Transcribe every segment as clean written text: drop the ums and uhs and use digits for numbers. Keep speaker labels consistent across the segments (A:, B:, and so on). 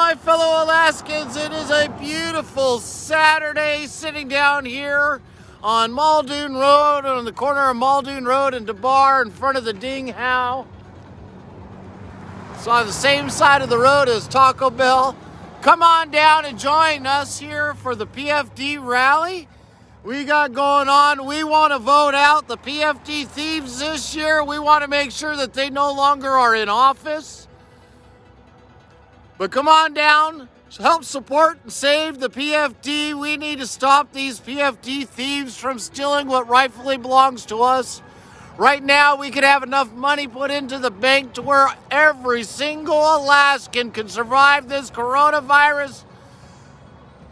A: my fellow Alaskans. It is a beautiful Saturday sitting down here on Muldoon Road, on the corner of Muldoon Road and Debarr in front of the Ding How. So on the same side of the road as Taco Bell. Come on down and join us here for the PFD Rally. We got going on. We want to vote out the PFD thieves this year. We want to make sure that they no longer are in office. But come on down, help support and save the PFD. We need to stop these PFD thieves from stealing what rightfully belongs to us. Right now, we could have enough money put into the bank to where every single Alaskan can survive this coronavirus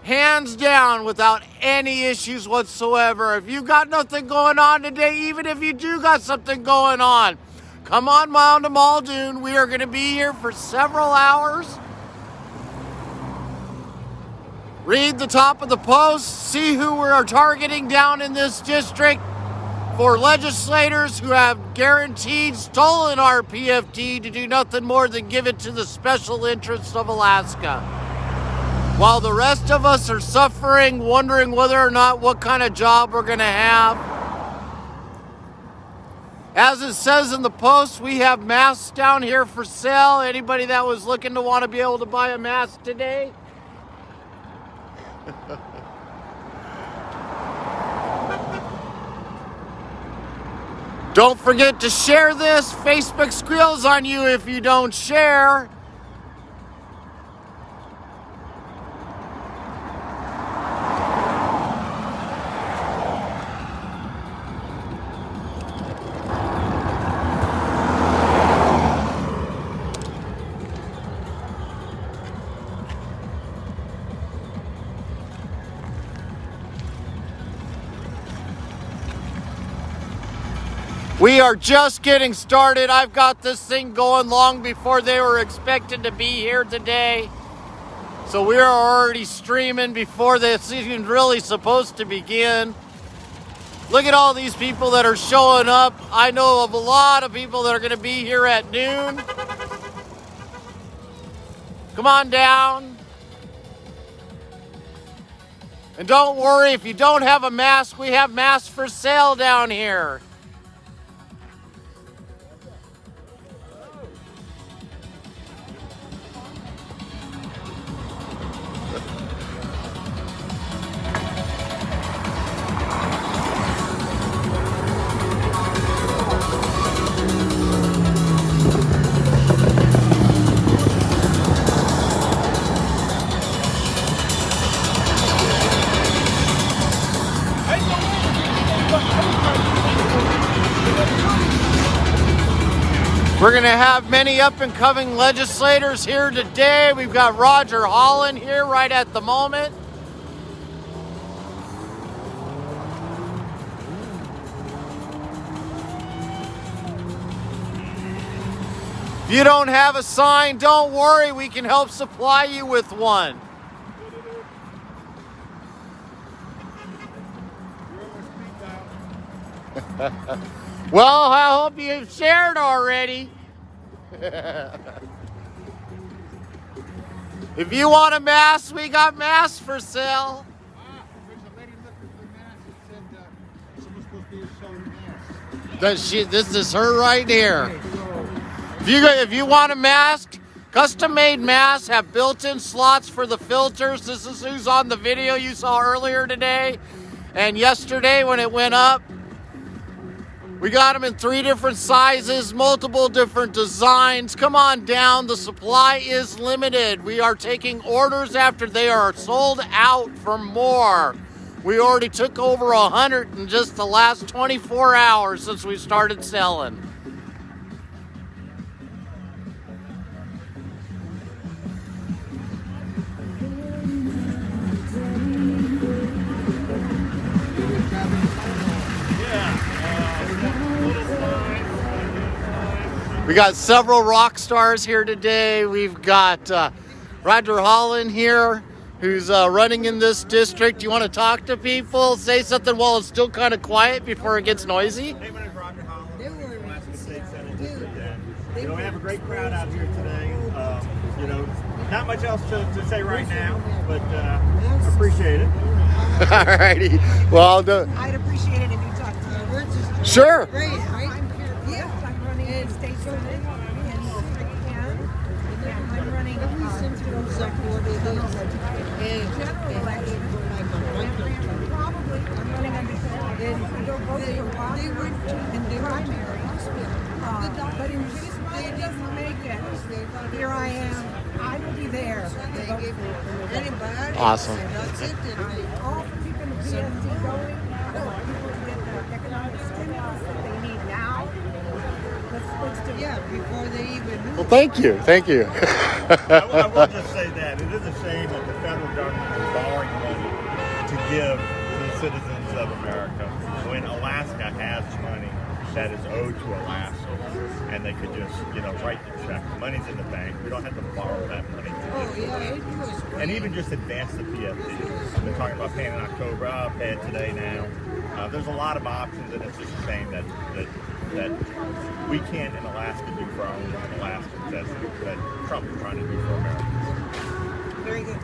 A: hands down without any issues whatsoever. If you got nothing going on today, even if you do got something going on, come on down to Muldoon. We are going to be here for several hours. Read the top of the post, see who we are targeting down in this district for legislators who have guaranteed stolen our PFD to do nothing more than give it to the special interests of Alaska. While the rest of us are suffering, wondering whether or not what kind of job we're going to have. As it says in the post, we have masks down here for sale. Anybody that was looking to want to be able to buy a mask today? Don't forget to share this. Facebook squeals on you if you don't share. We are just getting started. I've got this thing going long before they were expected to be here today. So we are already streaming before this even really supposed to begin. Look at all these people that are showing up. I know of a lot of people that are going to be here at noon. Come on down. And don't worry, if you don't have a mask, we have masks for sale down here. We're going to have many up-and-coming legislators here today. We've got Roger Holland here right at the moment. If you don't have a sign, don't worry. We can help supply you with one. Well, I hope you've shared already. If you want a mask, we got masks for sale.
B: There's a lady looking for masks that said someone's supposed to be selling masks.
A: This is her right here. If you want a mask, custom-made masks have built-in slots for the filters. This is who's on the video you saw earlier today and yesterday when it went up. We got them in 3 different sizes, multiple different designs. Come on down. The supply is limited. We are taking orders after they are sold out for more. We already took over 100 in just the last 24 hours since we started selling. We got several rock stars here today. We've got Roger Holland here, who's running in this district. You want to talk to people? Say something while it's still kind of quiet before it gets noisy?
C: Hey, my name's Roger Holland. Alaska State Senate District 10. We have a great crowd out here today. not much else to say right now, but appreciate it.
A: All righty. Well,
D: I'd appreciate it if you talked to me. We're just
A: sure.
D: great, right? I'm running in state senate in Spokane. I'm running general election. Probably I'm running under primary. But in case mine doesn't make it, here I am. I will be there.
A: Awesome.
D: All for keeping the PFD going. I want people to get the economic stimulus that they need now. Let's do it. Yeah, before they even move.
A: Well, thank you. Thank you.
C: I will just say that it is a shame that the federal government is borrowing money to give to the citizens of America when Alaska has money that is owed to Alaska, and they could just, write the check. The money's in the bank. We don't have to borrow that money. And even just advance the PFD. They're talking about paying in October. I'll pay it today now. There's a lot of options, and it's just a shame that we can't in Alaska do for our own Alaskans that Trump is trying to do for Americans.
D: Very good.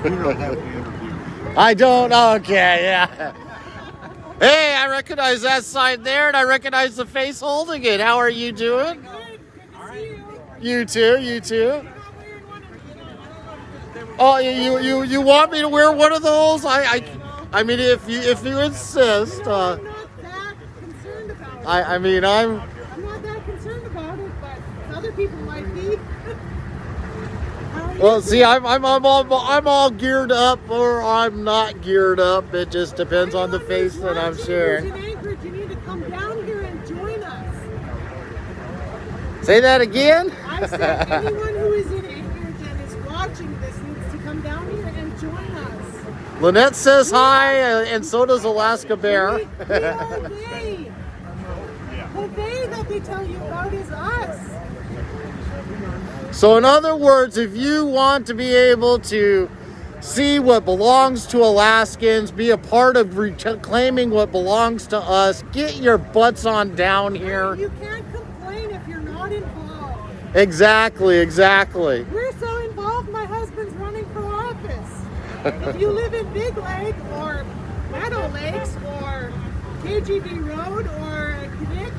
B: You don't have the interview.
A: I don't. Okay, yeah. Hey, I recognize that sign there, and I recognize the face holding it. How are you doing? You too. You too. Oh, you want me to wear one of those? I mean, if you insist.
E: I'm not that concerned about it.
A: I'm
E: I'm not that concerned about it, but other people might be.
A: Well, see, I'm all geared up, or I'm not geared up. It just depends on the face that I'm sharing.
E: In Anchorage, you need to come down here and join us.
A: Say that again.
E: I said anyone who is in Anchorage and is watching this needs to come down here and join us.
A: Lynette says hi, and so does Alaska Bear.
E: We are they. The they that they tell you about is us.
A: So in other words, if you want to be able to see what belongs to Alaskans, be a part of reclaiming what belongs to us, get your butts on down here.
E: You can't complain if you're not involved.
A: Exactly.
E: We're so involved, my husband's running for office. If you live in Big Lake or Meadow Lakes or KGB Road or Knik,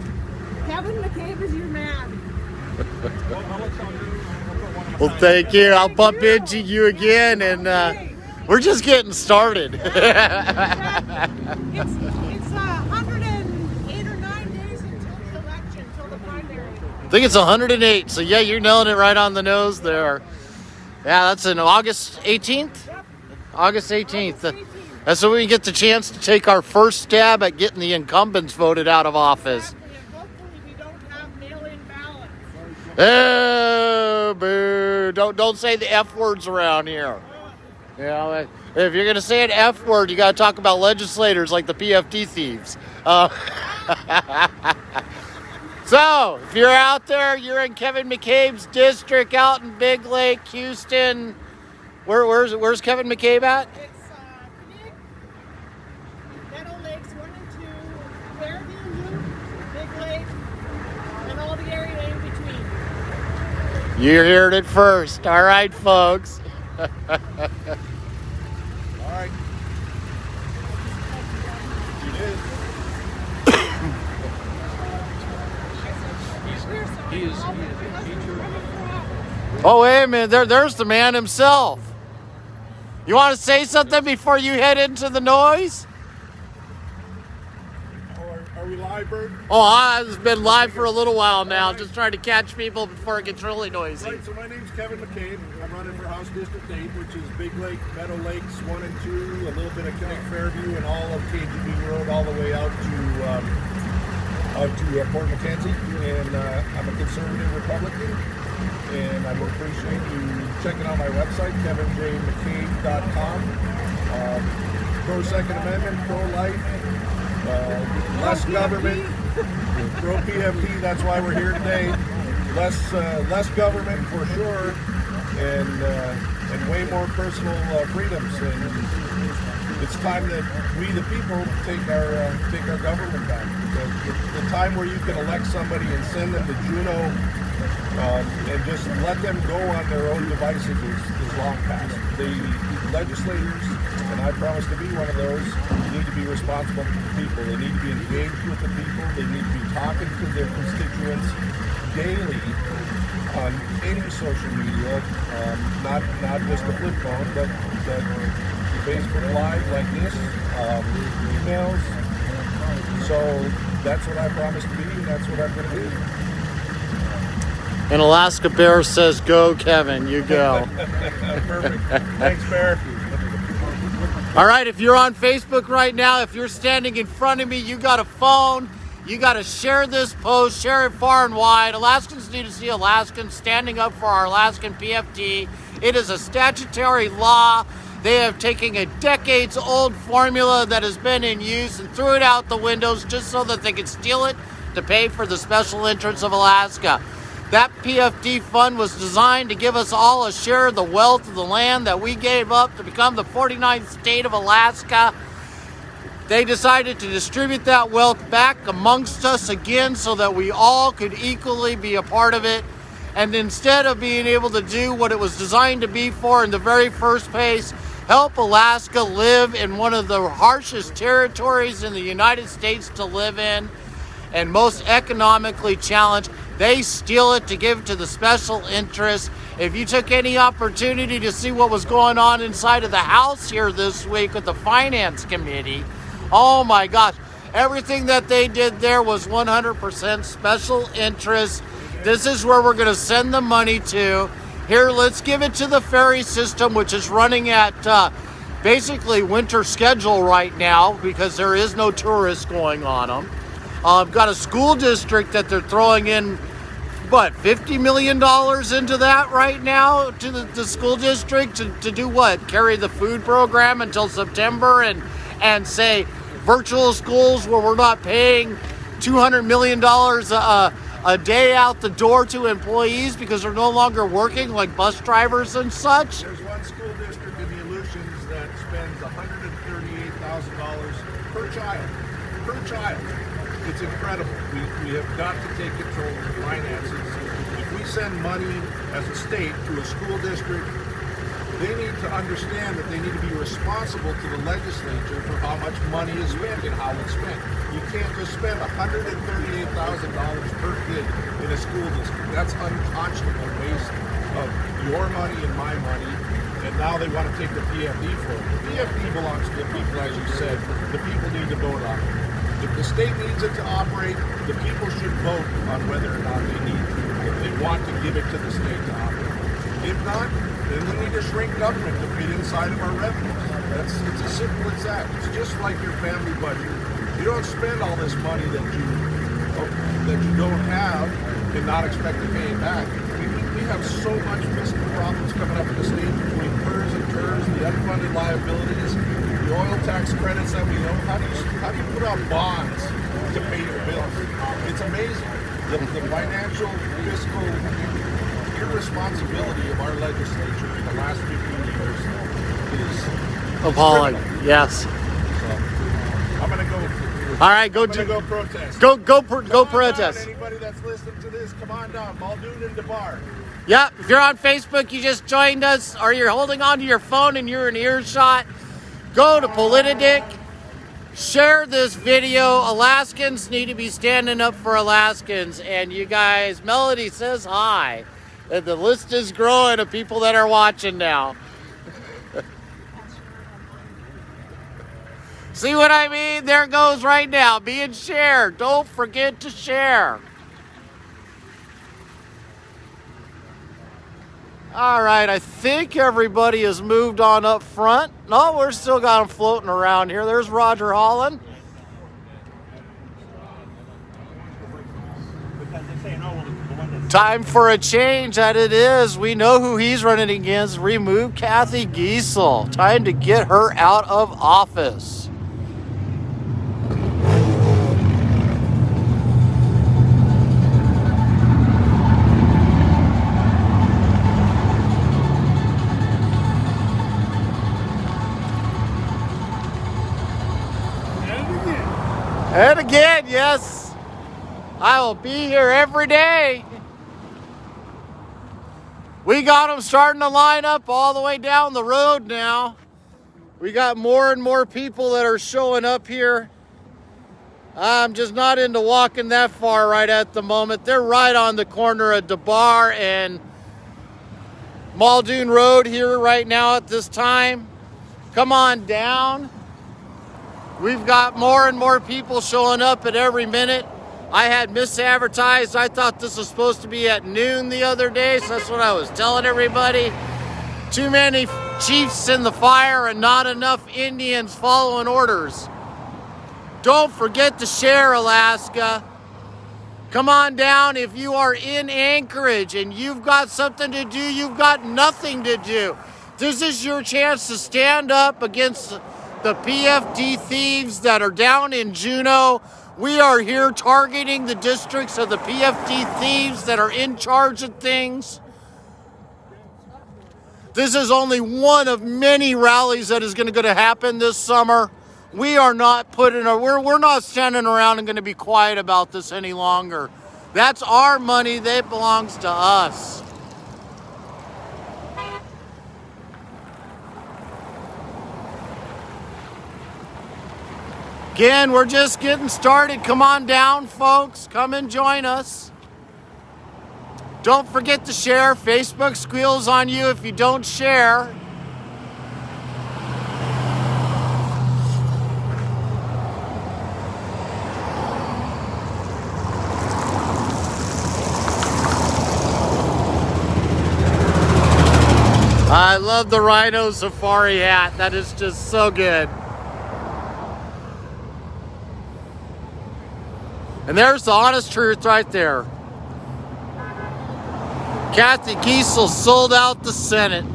E: Kevin McCabe is your man.
A: Well, thank you. I'll bump into you again, and we're just getting started.
E: It's 108 or 9 days until the election, until the primary.
A: I think it's 108. So yeah, you're nailing it right on the nose there. Yeah, that's in August 18th.
E: Yep.
A: August 18th. That's when we get the chance to take our first stab at getting the incumbents voted out of office.
E: Exactly, and hopefully we don't have mail-in ballots.
A: Oh, boo. Don't say the F words around here. You know, if you're going to say an F word, you got to talk about legislators like the PFD Thieves. So, if you're out there, you're in Kevin McCabe's district out in Big Lake, Houston. Where's Kevin McCabe at?
E: It's Knik, Meadow Lakes 1 and 2, Fairview, Loop, Big Lake, and all the area in between.
A: You heard it first. All right, folks.
B: All right. You did.
A: Oh, wait a minute. There's the man himself. You want to say something before you head into the noise?
B: Are we live, Bert?
A: Oh, I've been live for a little while now, just trying to catch people before it gets really noisy.
B: Right, so my name's Kevin McCabe. I'm running for House District 8, which is Big Lake, Meadow Lakes 1 and 2, a little bit of Knik Fairview, and all of KGB Road, all the way out to Port Mackenzie. And I'm a conservative Republican, and I would appreciate you checking out my website, kevinjmccabe.com. Pro-Second Amendment, pro-life, less government, pro-PFD, that's why we're here today. Less government for sure, and way more personal freedoms. And it's time that we, the people, take our government back. The time where you can elect somebody and send them to Juneau and just let them go on their own devices is long past. The legislators, and I promise to be one of those, need to be responsible to the people. They need to be engaged with the people. They need to be talking to their constituents daily on any social media, not just a flip phone, but Facebook Live like this, emails. So that's what I promised to be, and that's what I'm going to do.
A: And Alaska Bear says, "Go, Kevin, you go."
B: Perfect. Thanks, Bear.
A: All right, if you're on Facebook right now, if you're standing in front of me, you got a phone, you got to share this post, share it far and wide. Alaskans need to see Alaskans standing up for our Alaskan PFD. It is a statutory law. They have taken a decades-old formula that has been in use and threw it out the windows just so that they could steal it to pay for the special interests of Alaska. That PFD fund was designed to give us all a share of the wealth of the land that we gave up to become the 49th state of Alaska. They decided to distribute that wealth back amongst us again so that we all could equally be a part of it. And instead of being able to do what it was designed to be for in the very first place, help Alaska live in one of the harshest territories in the United States to live in and most economically challenged, they steal it to give to the special interests. If you took any opportunity to see what was going on inside of the House here this week with the Finance Committee, oh my gosh, everything that they did there was 100% special interest. This is where we're going to send the money to. Here, let's give it to the ferry system, which is running at basically winter schedule right now because there is no tourists going on them. Got a school district that they're throwing in, $50 million into that right now to the school district to do what? Carry the food program until September and say virtual schools where we're not paying $200 million a day out the door to employees because they're no longer working like bus drivers and such.
B: There's one school district in the Aleutians that spends $138,000 per child. Per child. It's incredible. We have got to take control of the finances. If we send money as a state to a school district, they need to understand that they need to be responsible to the legislature for how much money is spent and how it's spent. You can't just spend $138,000 per kid in a school district. That's unconscionable waste of your money and my money. And now they want to take the PFD for it. The PFD belongs to the people, as you said. The people need to vote on it. If the state needs it to operate, the people should vote on whether or not they need to, if they want to give it to the state to operate. If not, then we need to shrink government to fit inside of our revenues. It's as simple as that. It's just like your family budget. You don't spend all this money that you don't have and not expect to pay it back. We have so much fiscal problems coming up in the state between PERS and TERS, the unfunded liabilities, the oil tax credits that we own. How do you put out bonds to pay your bills? It's amazing. The financial, fiscal irresponsibility of our legislature in the last 15 years is
A: appalling. Yes.
B: So, I'm going to go.
A: All right, go
B: protest.
A: Go protest.
B: Anybody that's listening to this, come on down. Muldoon and Debarr.
A: Yep, if you're on Facebook, you just joined us, or you're holding onto your phone and you're in earshot, go to Politidic, share this video. Alaskans need to be standing up for Alaskans. And you guys, Melody says hi. The list is growing of people that are watching now. See what I mean? There it goes right now, being shared. Don't forget to share. All right, I think everybody has moved on up front. No, we're still got them floating around here. There's Roger Holland. Time for a change, that it is. We know who he's running against. Remove Cathy Giessel. Time to get her out of office. And again, yes, I will be here every day. We got them starting to line up all the way down the road now. We got more and more people that are showing up here. I'm just not into walking that far right at the moment. They're right on the corner of Debarr and Muldoon Road here right now at this time. Come on down. We've got more and more people showing up at every minute. I had misadvertised. I thought this was supposed to be at noon the other day, so that's what I was telling everybody. Too many chiefs in the fire and not enough Indians following orders. Don't forget to share, Alaska. Come on down. If you are in Anchorage and you've got something to do, you've got nothing to do. This is your chance to stand up against the PFD thieves that are down in Juneau. We are here targeting the districts of the PFD thieves that are in charge of things. This is only one of many rallies that is going to happen this summer. We are not we're not standing around and going to be quiet about this any longer. That's our money. That belongs to us. Again, we're just getting started. Come on down, folks. Come and join us. Don't forget to share. Facebook squeals on you if you don't share. I love the rhino safari hat. That is just so good. And there's the honest truth right there. Cathy Giessel sold out the Senate.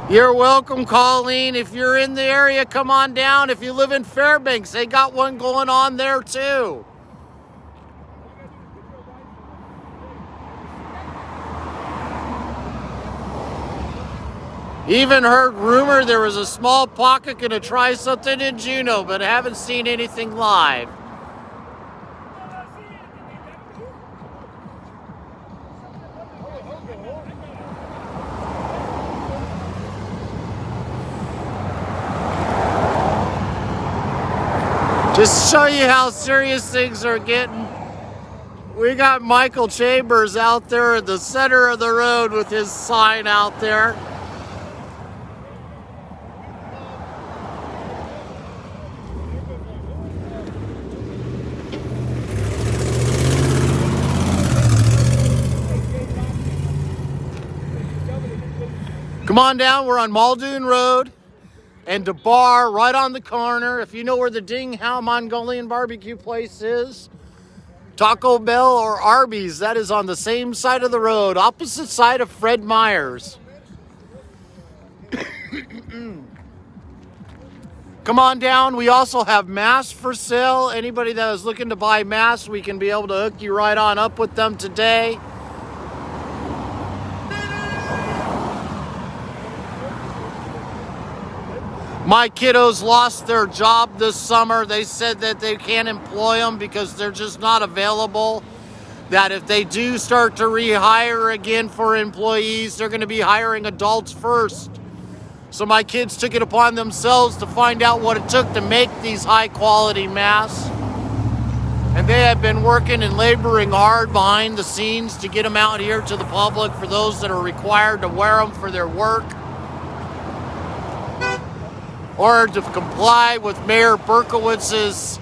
A: You're welcome, Colleen. If you're in the area, come on down. If you live in Fairbanks, they got one going on there too. Even heard rumor there was a small pocket gonna try something in Juneau, but I haven't seen anything live. Just show you how serious things are getting. We got Michael Chambers out there at the center of the road with his sign out there. Come on down, we're on Muldoon Road and Debarr, right on the corner. If you know where the Ding How Mongolian barbecue place is, Taco Bell or Arby's, that is on the same side of the road, opposite side of Fred Meyer's. Come on down. We also have masks for sale. Anybody that is looking to buy masks, we can be able to hook you right on up with them today. My kiddos lost their job this summer. They said that they can't employ them because they're just not available. That if they do start to rehire again for employees, they're going to be hiring adults first. So my kids took it upon themselves to find out what it took to make these high quality masks. And they have been working and laboring hard behind the scenes to get them out here to the public for those that are required to wear them for their work, or to comply with Mayor Berkowitz's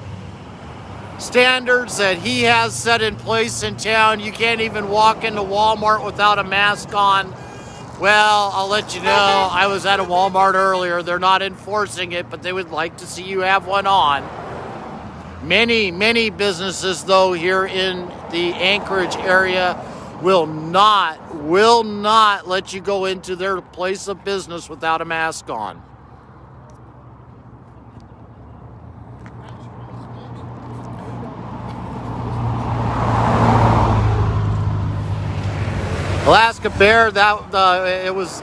A: standards that he has set in place in town. You can't even walk into Walmart without a mask on. Well, I'll let you know, I was at a Walmart earlier. They're not enforcing it, but they would like to see you have one on. Many, many businesses, though, here in the Anchorage area will not let you go into their place of business without a mask on. Alaska Bear, it was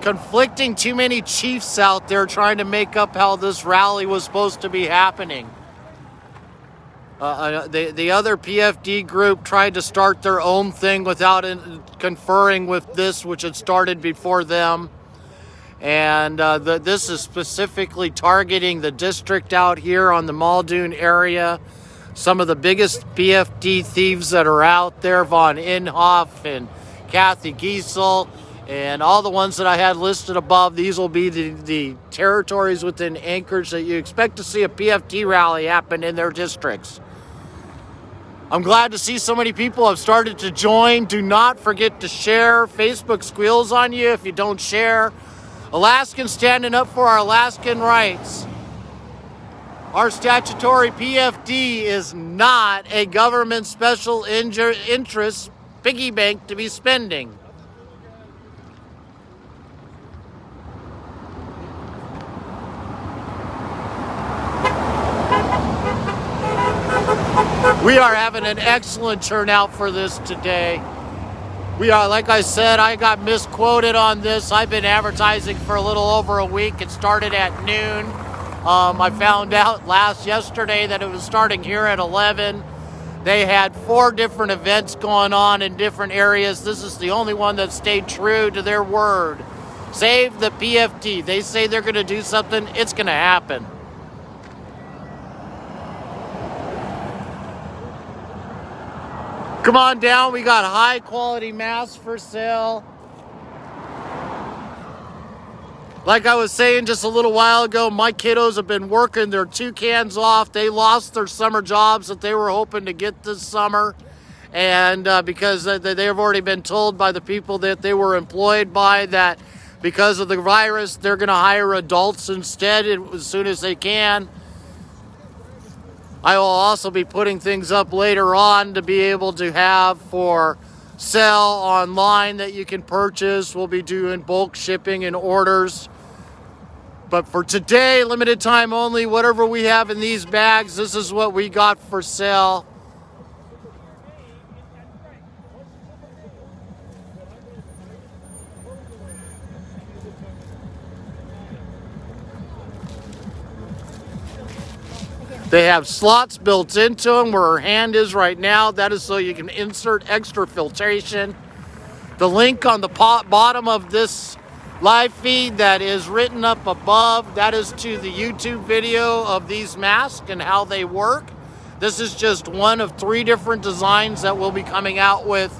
A: conflicting too many chiefs out there trying to make up how this rally was supposed to be happening. The other PFD group tried to start their own thing without conferring with this, which had started before them. And this is specifically targeting the district out here on the Muldoon area. Some of the biggest PFD thieves that are out there, Von Imhof and Cathy Giessel, and all the ones that I had listed above. These will be the territories within Anchorage that you expect to see a PFD rally happen in their districts. I'm glad to see so many people have started to join. Do not forget to share. Facebook squeals on you if you don't share. Alaskans standing up for our Alaskan rights. Our statutory PFD is not a government special interest piggy bank to be spending. We are having an excellent turnout for this today. We are, like I said, I got misquoted on this. I've been advertising for a little over a week. It started at noon. I found out yesterday that it was starting here at 11. They had 4 different events going on in different areas. This is the only one that stayed true to their word. Save the PFD. They say they're going to do something. It's going to happen. Come on down. We got high quality masks for sale. Like I was saying just a little while ago, my kiddos have been working their toucans off. They lost their summer jobs that they were hoping to get this summer. And because they have already been told by the people that they were employed by that because of the virus, they're going to hire adults instead as soon as they can. I will also be putting things up later on to be able to have for sale online that you can purchase. We'll be doing bulk shipping and orders. But for today, limited time only, whatever we have in these bags, this is what we got for sale. They have slots built into them where her hand is right now. That is so you can insert extra filtration. The link on the bottom of this live feed that is written up above, that is to the YouTube video of these masks and how they work. This is just one of 3 different designs that we'll be coming out with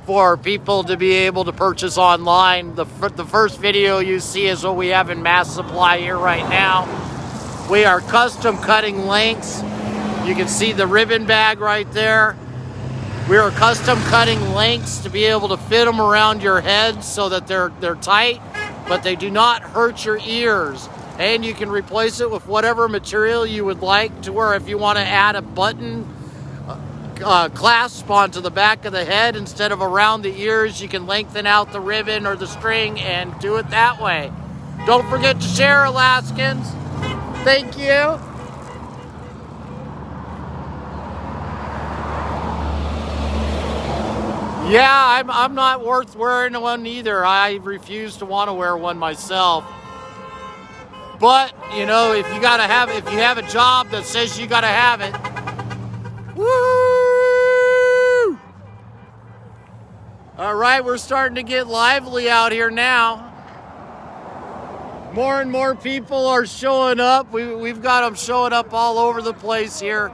A: for people to be able to purchase online. The first video you see is what we have in mass supply here right now. We are custom cutting lengths. You can see the ribbon bag right there. We are custom cutting lengths to be able to fit them around your head so that they're tight, but they do not hurt your ears. And you can replace it with whatever material you would like, to where if you want to add a button clasp onto the back of the head instead of around the ears, you can lengthen out the ribbon or the string and do it that way. Don't forget to share, Alaskans. Thank you. Yeah, I'm not worth wearing one either. I refuse to want to wear one myself. But, you know, if you have a job that says you gotta have it. Woo! All right, we're starting to get lively out here now. More and more people are showing up. We've got them showing up all over the place here.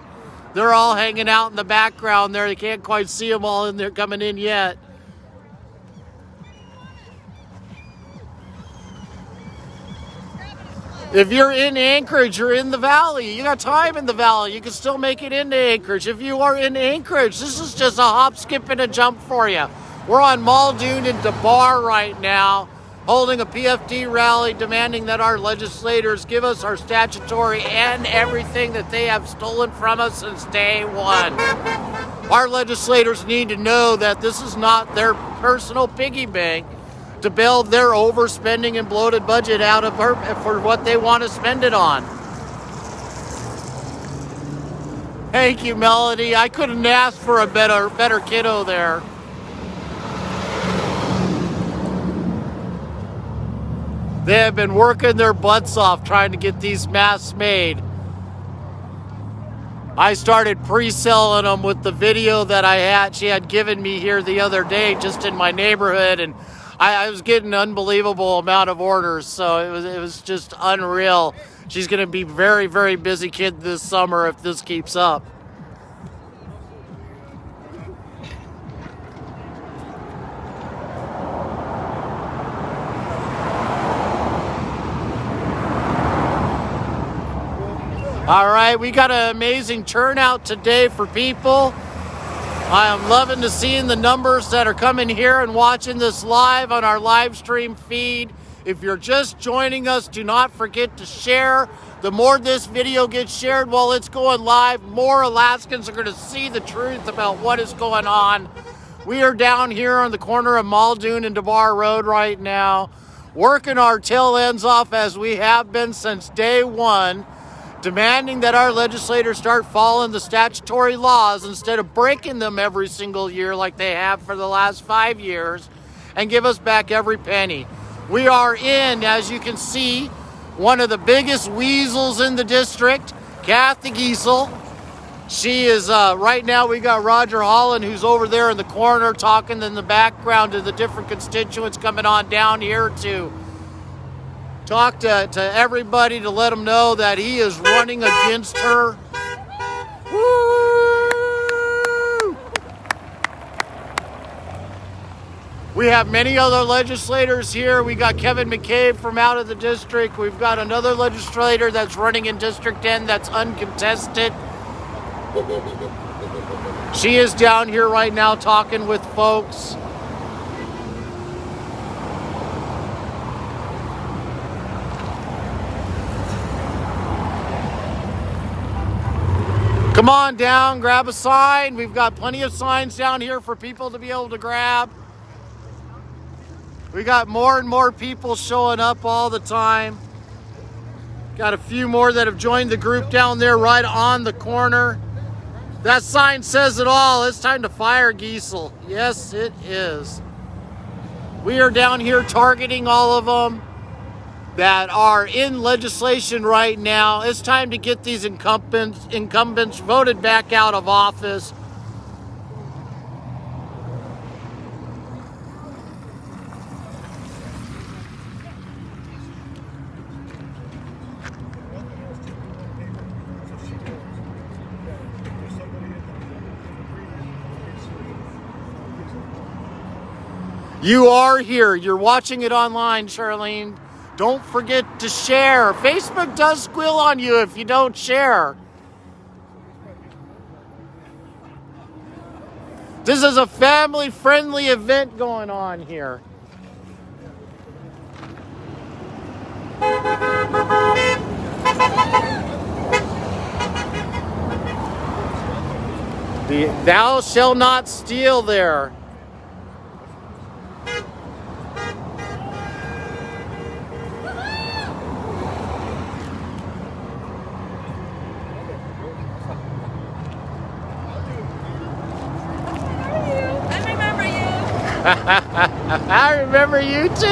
A: They're all hanging out in the background there. You can't quite see them all in there coming in yet. If you're in Anchorage or in the valley, you got time in the valley, you can still make it into Anchorage. If you are in Anchorage, this is just a hop, skip, and a jump for you. We're on Muldoon and Debarr right now, holding a PFD rally demanding that our legislators give us our statutory and everything that they have stolen from us since day one. Our legislators need to know that this is not their personal piggy bank to build their overspending and bloated budget out of for what they want to spend it on. Thank you, Melody. I couldn't ask for a better kiddo there. They have been working their butts off trying to get these masks made. I started pre-selling them with the video that she had given me here the other day just in my neighborhood, and I was getting an unbelievable amount of orders, so it was just unreal. She's going to be very, very busy kid this summer if this keeps up. All right, we got an amazing turnout today for people. I am loving to seeing the numbers that are coming here and watching this live on our live stream feed. If you're just joining us, do not forget to share. The more this video gets shared while it's going live, more Alaskans are going to see the truth about what is going on. We are down here on the corner of Muldoon and Debarr Road right now, working our tail ends off as we have been since day one, demanding that our legislators start following the statutory laws instead of breaking them every single year like they have for the last 5 years, and give us back every penny. We are in, as you can see, one of the biggest weasels in the district, Cathy Giessel. She is, right now we got Roger Holland, who's over there in the corner talking in the background to the different constituents coming on down here to talk to everybody to let them know that he is running against her. Woo! We have many other legislators here. We got Kevin McCabe from out of the district. We've got another legislator that's running in District 10 that's uncontested. She is down here right now talking with folks. Come on down, grab a sign. We've got plenty of signs down here for people to be able to grab. We got more and more people showing up all the time. Got a few more that have joined the group down there right on the corner. That sign says it all. It's time to fire Giessel. Yes, it is. We are down here targeting all of them that are in legislation right now. It's time to get these incumbents voted back out of office. You are here. You're watching it online, Charlene. Don't forget to share. Facebook does squeal on you if you don't share. This is a family-friendly event going on here. The thou shall not steal there. I remember you too.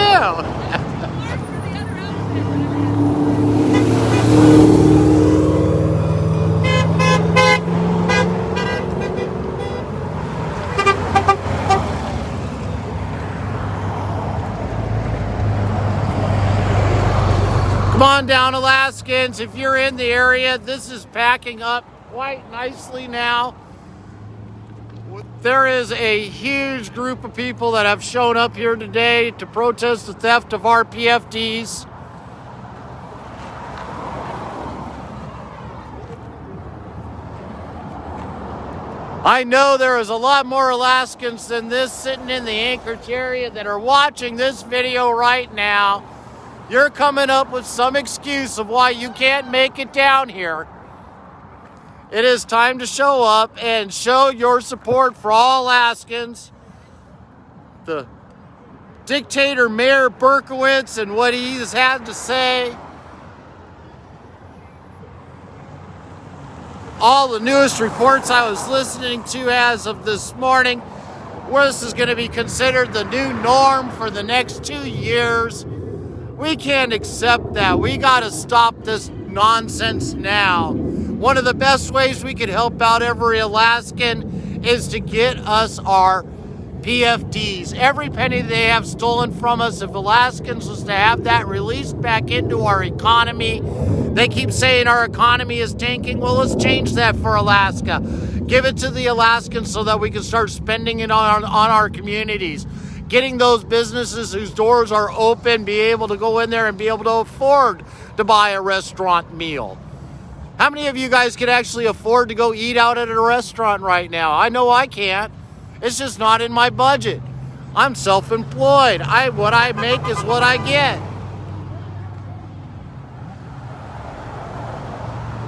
A: Come on down, Alaskans. If you're in the area, this is packing up quite nicely now. There is a huge group of people that have shown up here today to protest the theft of our PFDs. I know there is a lot more Alaskans than this sitting in the Anchorage area that are watching this video right now. You're coming up with some excuse of why you can't make it down here. It is time to show up and show your support for all Alaskans. The dictator Mayor Berkowitz and what he has had to say. All the newest reports I was listening to as of this morning, where this is going to be considered the new norm for the next 2 years. We can't accept that. We got to stop this nonsense now. One of the best ways we could help out every Alaskan is to get us our PFDs. Every penny they have stolen from us, if Alaskans was to have that released back into our economy, they keep saying our economy is tanking. Well, let's change that for Alaska. Give it to the Alaskans so that we can start spending it on our communities. Getting those businesses whose doors are open, be able to go in there and be able to afford to buy a restaurant meal. How many of you guys can actually afford to go eat out at a restaurant right now? I know I can't. It's just not in my budget. I'm self-employed. What I make is what I get.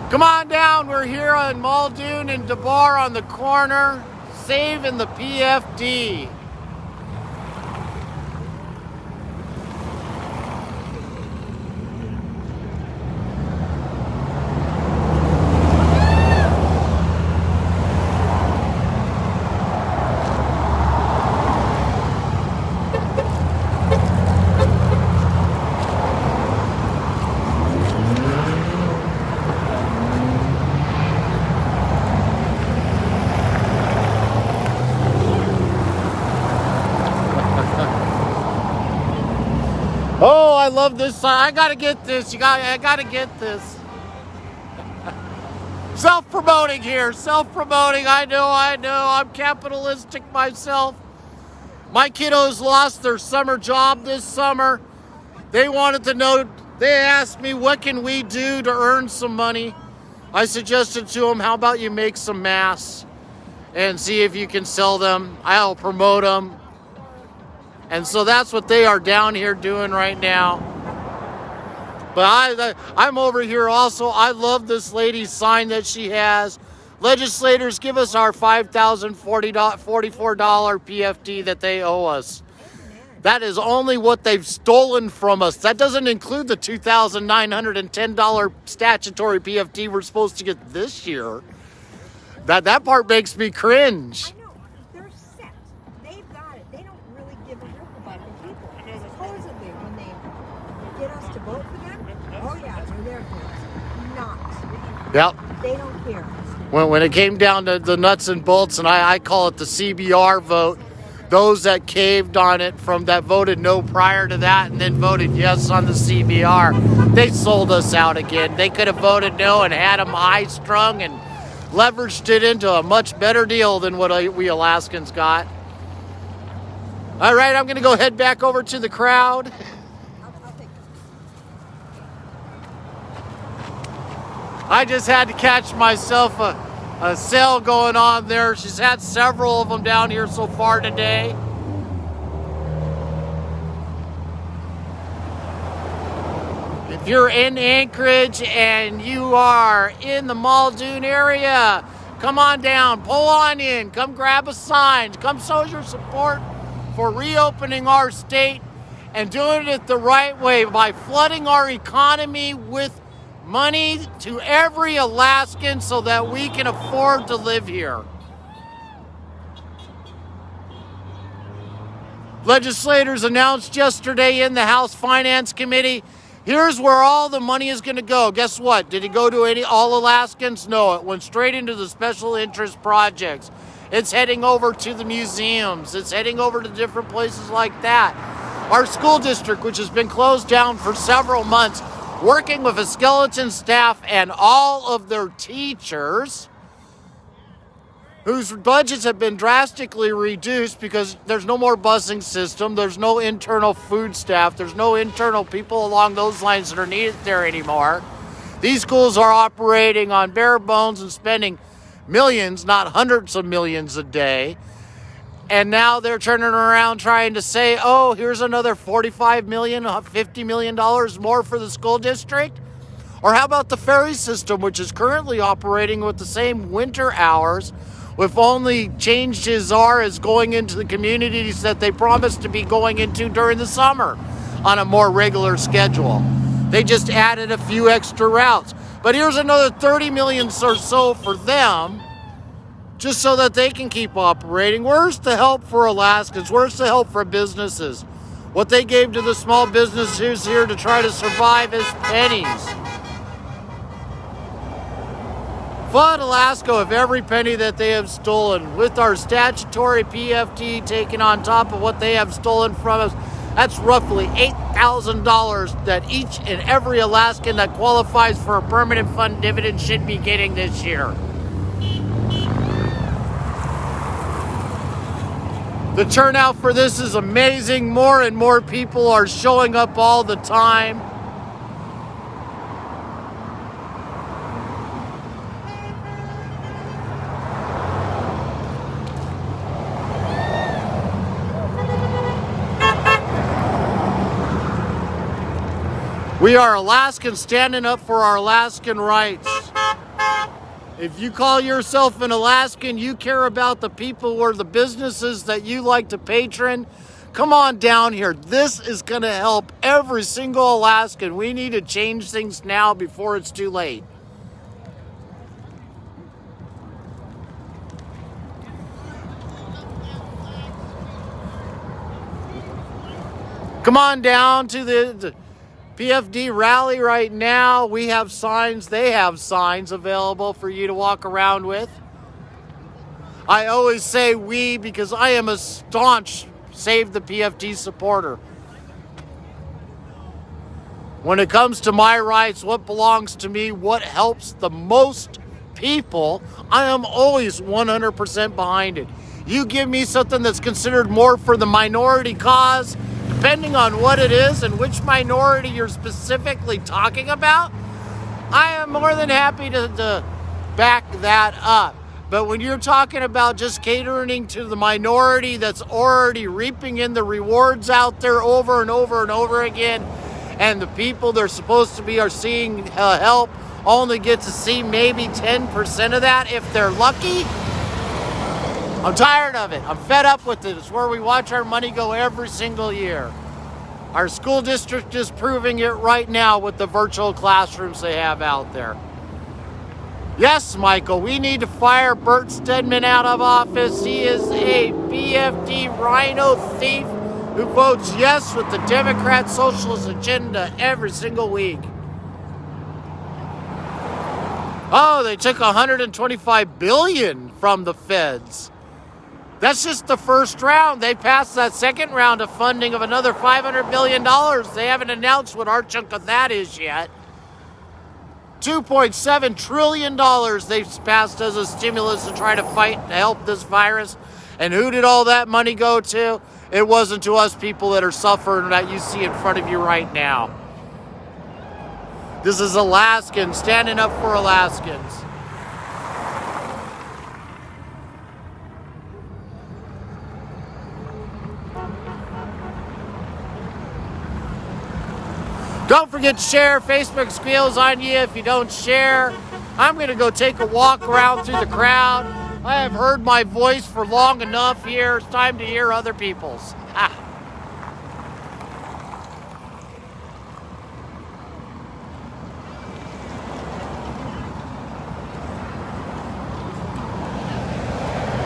A: Come on down. We're here on Muldoon and Debarr on the corner, saving the PFD. Oh, I love this sign. I gotta get this. I gotta get this. Self-promoting here. Self-promoting. I know. I'm capitalistic myself. My kiddos lost their summer job this summer. They wanted to know. They asked me, what can we do to earn some money? I suggested to them, how about you make some masks and see if you can sell them. I'll promote them. And so that's what they are down here doing right now. But I'm over here also. I love this lady's sign that she has. Legislators, give us our $5,044 PFD that they owe us. That is only what they've stolen from us. That doesn't include the $2,910 statutory PFD we're supposed to get this year. That part makes me cringe. Yep.
D: They don't care.
A: When it came down to the nuts and bolts, and I call it the CBR vote, those that caved on it that voted no prior to that and then voted yes on the CBR, they sold us out again. They could have voted no and had them high-strung and leveraged it into a much better deal than what we Alaskans got. All right, I'm going to go head back over to the crowd. I just had to catch myself a sale going on there. She's had several of them down here so far today. If you're in Anchorage and you are in the Muldoon area, come on down, pull on in, come grab a sign, come show your support for reopening our state and doing it the right way by flooding our economy with money to every Alaskan so that we can afford to live here. Legislators announced yesterday in the House Finance Committee, here's where all the money is going to go. Guess what? Did it go to all Alaskans? No, it went straight into the special interest projects. It's heading over to the museums. It's heading over to different places like that. Our school district, which has been closed down for several months, working with a skeleton staff and all of their teachers, whose budgets have been drastically reduced because there's no more busing system, there's no internal food staff, there's no internal people along those lines that are needed there anymore. These schools are operating on bare bones and spending millions, not hundreds of millions a day. And now they're turning around trying to say, oh, here's another $45 million, $50 million more for the school district. Or how about the ferry system, which is currently operating with the same winter hours, with only changes as going into the communities that they promised to be going into during the summer on a more regular schedule. They just added a few extra routes. But here's another $30 million or so for them, just so that they can keep operating. Where's the help for Alaskans? Where's the help for businesses? What they gave to the small businesses here to try to survive is pennies. Flood Alaska of every penny that they have stolen. With our statutory PFD taken on top of what they have stolen from us, that's roughly $8,000 that each and every Alaskan that qualifies for a permanent fund dividend should be getting this year. The turnout for this is amazing. More and more people are showing up all the time. We are Alaskans standing up for our Alaskan rights. If you call yourself an Alaskan, you care about the people or the businesses that you like to patron, come on down here. This is going to help every single Alaskan. We need to change things now before it's too late. Come on down to the PFD Rally right now. We have signs. They have signs available for you to walk around with. I always say we because I am a staunch Save the PFD supporter. When it comes to my rights, what belongs to me, what helps the most people, I am always 100% behind it. You give me something that's considered more for the minority cause, depending on what it is and which minority you're specifically talking about, I am more than happy to back that up. But when you're talking about just catering to the minority that's already reaping in the rewards out there over and over and over again, and the people they're supposed to be are seeing help only get to see maybe 10% of that if they're lucky, I'm tired of it. I'm fed up with it. It's where we watch our money go every single year. Our school district is proving it right now with the virtual classrooms they have out there. Yes, Michael, we need to fire Bert Stedman out of office. He is a PFD rhino thief who votes yes with the Democrat socialist agenda every single week. Oh, they took $125 billion from the feds. That's just the first round. They passed that second round of funding of another $500 million. They haven't announced what our chunk of that is yet. $2.7 trillion they've passed as a stimulus to try to fight and help this virus. And who did all that money go to? It wasn't to us people that are suffering that you see in front of you right now. This is Alaskans standing up for Alaskans. Don't forget to share. Facebook squeals on you if you don't share. I'm going to go take a walk around through the crowd. I have heard my voice for long enough here. It's time to hear other people's.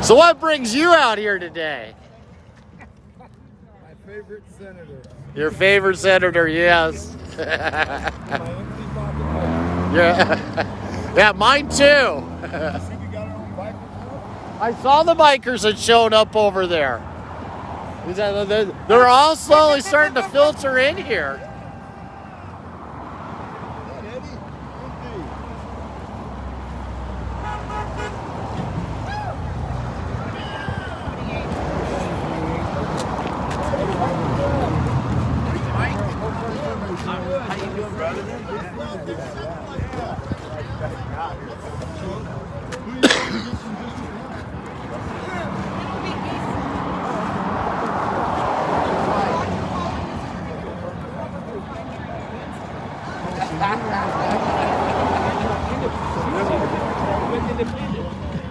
A: So what brings you out here today?
F: My favorite senator.
A: Your favorite senator, yes. Yeah, mine too. I saw the bikers that showed up over there. They're all slowly starting to filter in here.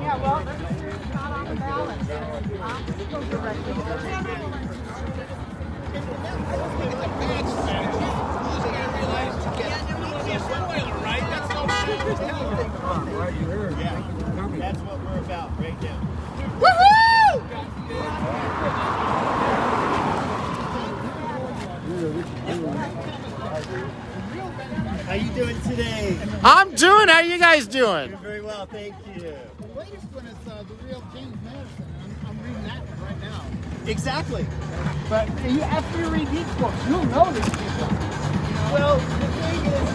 E: Yeah, well, it's not on the ballot.
C: That's what we're about right now.
E: Woohoo!
C: How you doing today?
A: I'm doing. How you guys doing?
C: Doing very well, thank you.
G: The latest one is the real James Madison. I'm reading that one right now.
C: Exactly.
G: But after you read these books, you'll know these people.
C: Well, the thing is,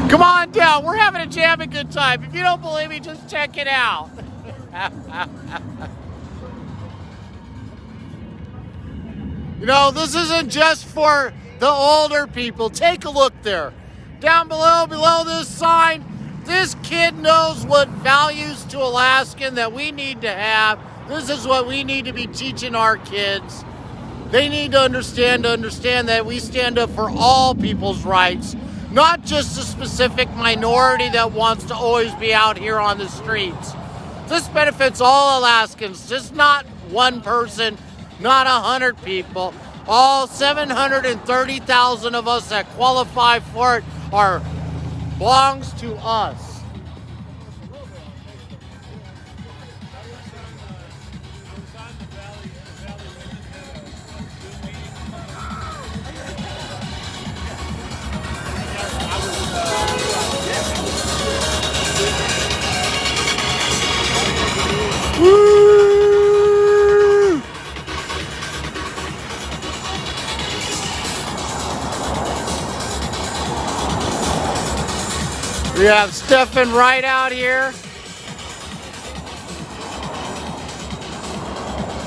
A: Come on down. We're having a jamming good time. If you don't believe me, just check it out. You know, this isn't just for the older people. Take a look there. Down below this sign, this kid knows what values to Alaskan that we need to have. This is what we need to be teaching our kids. They need to understand that we stand up for all people's rights, not just a specific minority that wants to always be out here on the streets. This benefits all Alaskans, just not one person, not 100 people. All 730,000 of us that qualify for it belongs to us. Woo! We have Stefan right out here.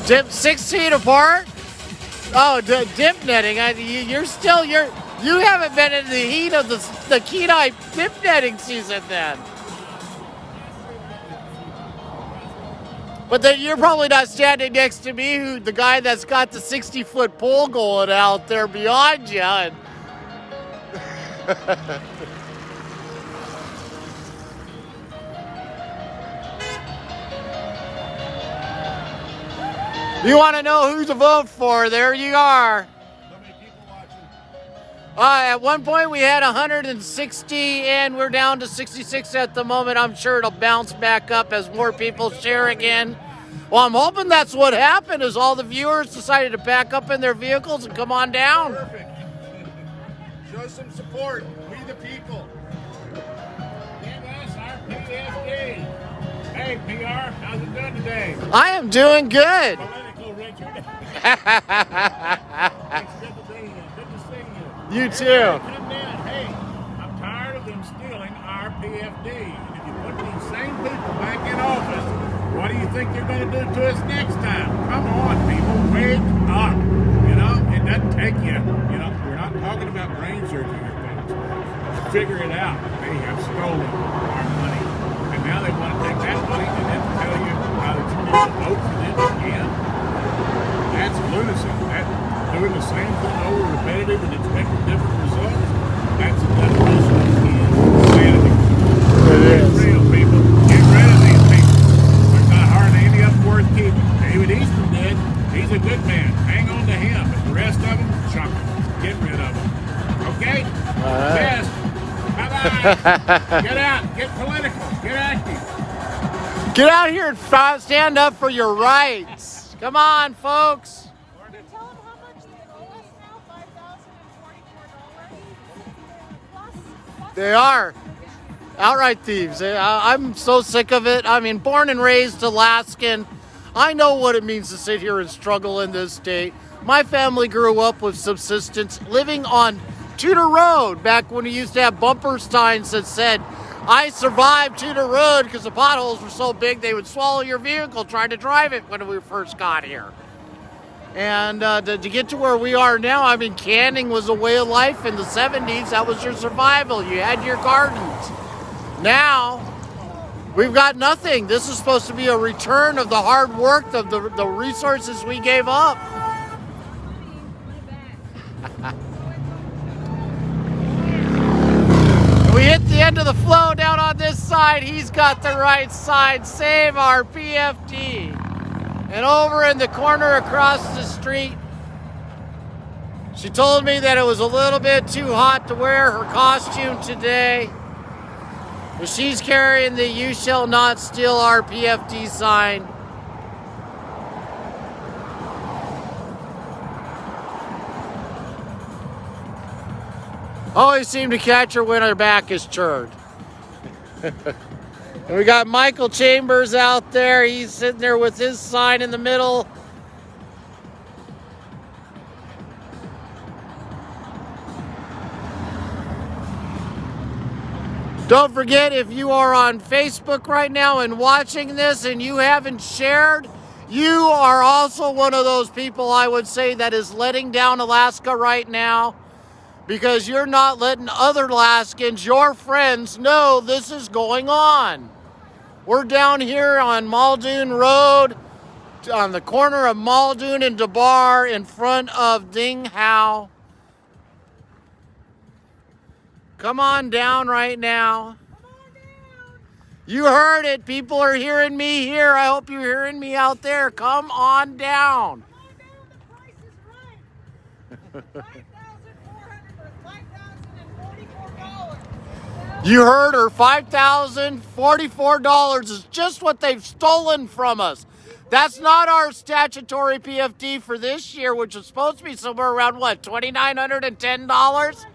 A: Dip 6 feet apart. Oh, dip netting. You haven't been in the heat of the Kenai dip netting season then. But then you're probably not standing next to me, the guy that's got the 60-foot pole going out there beyond you. And you want to know who to vote for? There you are.
B: How many people watching?
A: At one point we had 160 and we're down to 66 at the moment. I'm sure it'll bounce back up as more people share again. Well, I'm hoping that's what happened, is all the viewers decided to back up in their vehicles and come on down.
B: Perfect. Show some support. We the people.
H: Give us our PFD. Hey, PR, how's it doing today?
A: I am doing good.
H: Political Richard. It's good to see you. Good to see you.
A: You too.
H: Everybody come down. Hey, I'm tired of them stealing our PFD. And if you put these same people back in office, what do you think they're going to do to us next time? Come on, people, wake up. You know, it doesn't take you. You know, we're not talking about brain surgery or things. Figure it out. They have stolen our money. And now they want to take that money and then tell you how they're supposed to vote for them again. That's lunacy. That's doing the same thing over repetitive and expecting different results. That's the definition of insanity. It's real, people. Get rid of these people. There's not hardly any of them worth keeping. David Easton did. He's a good man. Hang on to him. But the rest of them, chuck them. Get rid of them. Okay? Yes. Bye-bye. Get out. Get political. Get active.
A: Get out here and stand up for your rights. Come on, folks.
E: Can you tell them how much they owe us now? $5,044?
A: They are outright thieves. I'm so sick of it. I mean, born and raised Alaskan. I know what it means to sit here and struggle in this state. My family grew up with subsistence, living on Tudor Road, back when we used to have bumper signs that said, "I survived Tudor Road," because the potholes were so big they would swallow your vehicle trying to drive it when we first got here. And to get to where we are now, I mean, canning was a way of life in the 70s. That was your survival. You had your gardens. Now, we've got nothing. This is supposed to be a return of the hard work, of the resources we gave up. We hit the end of the flow down on this side. He's got the right side. Save our PFD. And over in the corner across the street, she told me that it was a little bit too hot to wear her costume today. But she's carrying the "You shall not steal our PFD" sign. Always seem to catch her when her back is turned. And we got Michael Chambers out there. He's sitting there with his sign in the middle. Don't forget, if you are on Facebook right now and watching this and you haven't shared, you are also one of those people, I would say, that is letting down Alaska right now, because you're not letting other Alaskans, your friends, know this is going on. We're down here on Muldoon Road, on the corner of Muldoon and Debarr, in front of Ding Hao. Come on down right now. You heard it. People are hearing me here. I hope you're hearing me out there. Come on down. You heard her. $5,044 is just what they've stolen from us. That's not our statutory PFD for this year, which is supposed to be somewhere around, what, $2,910?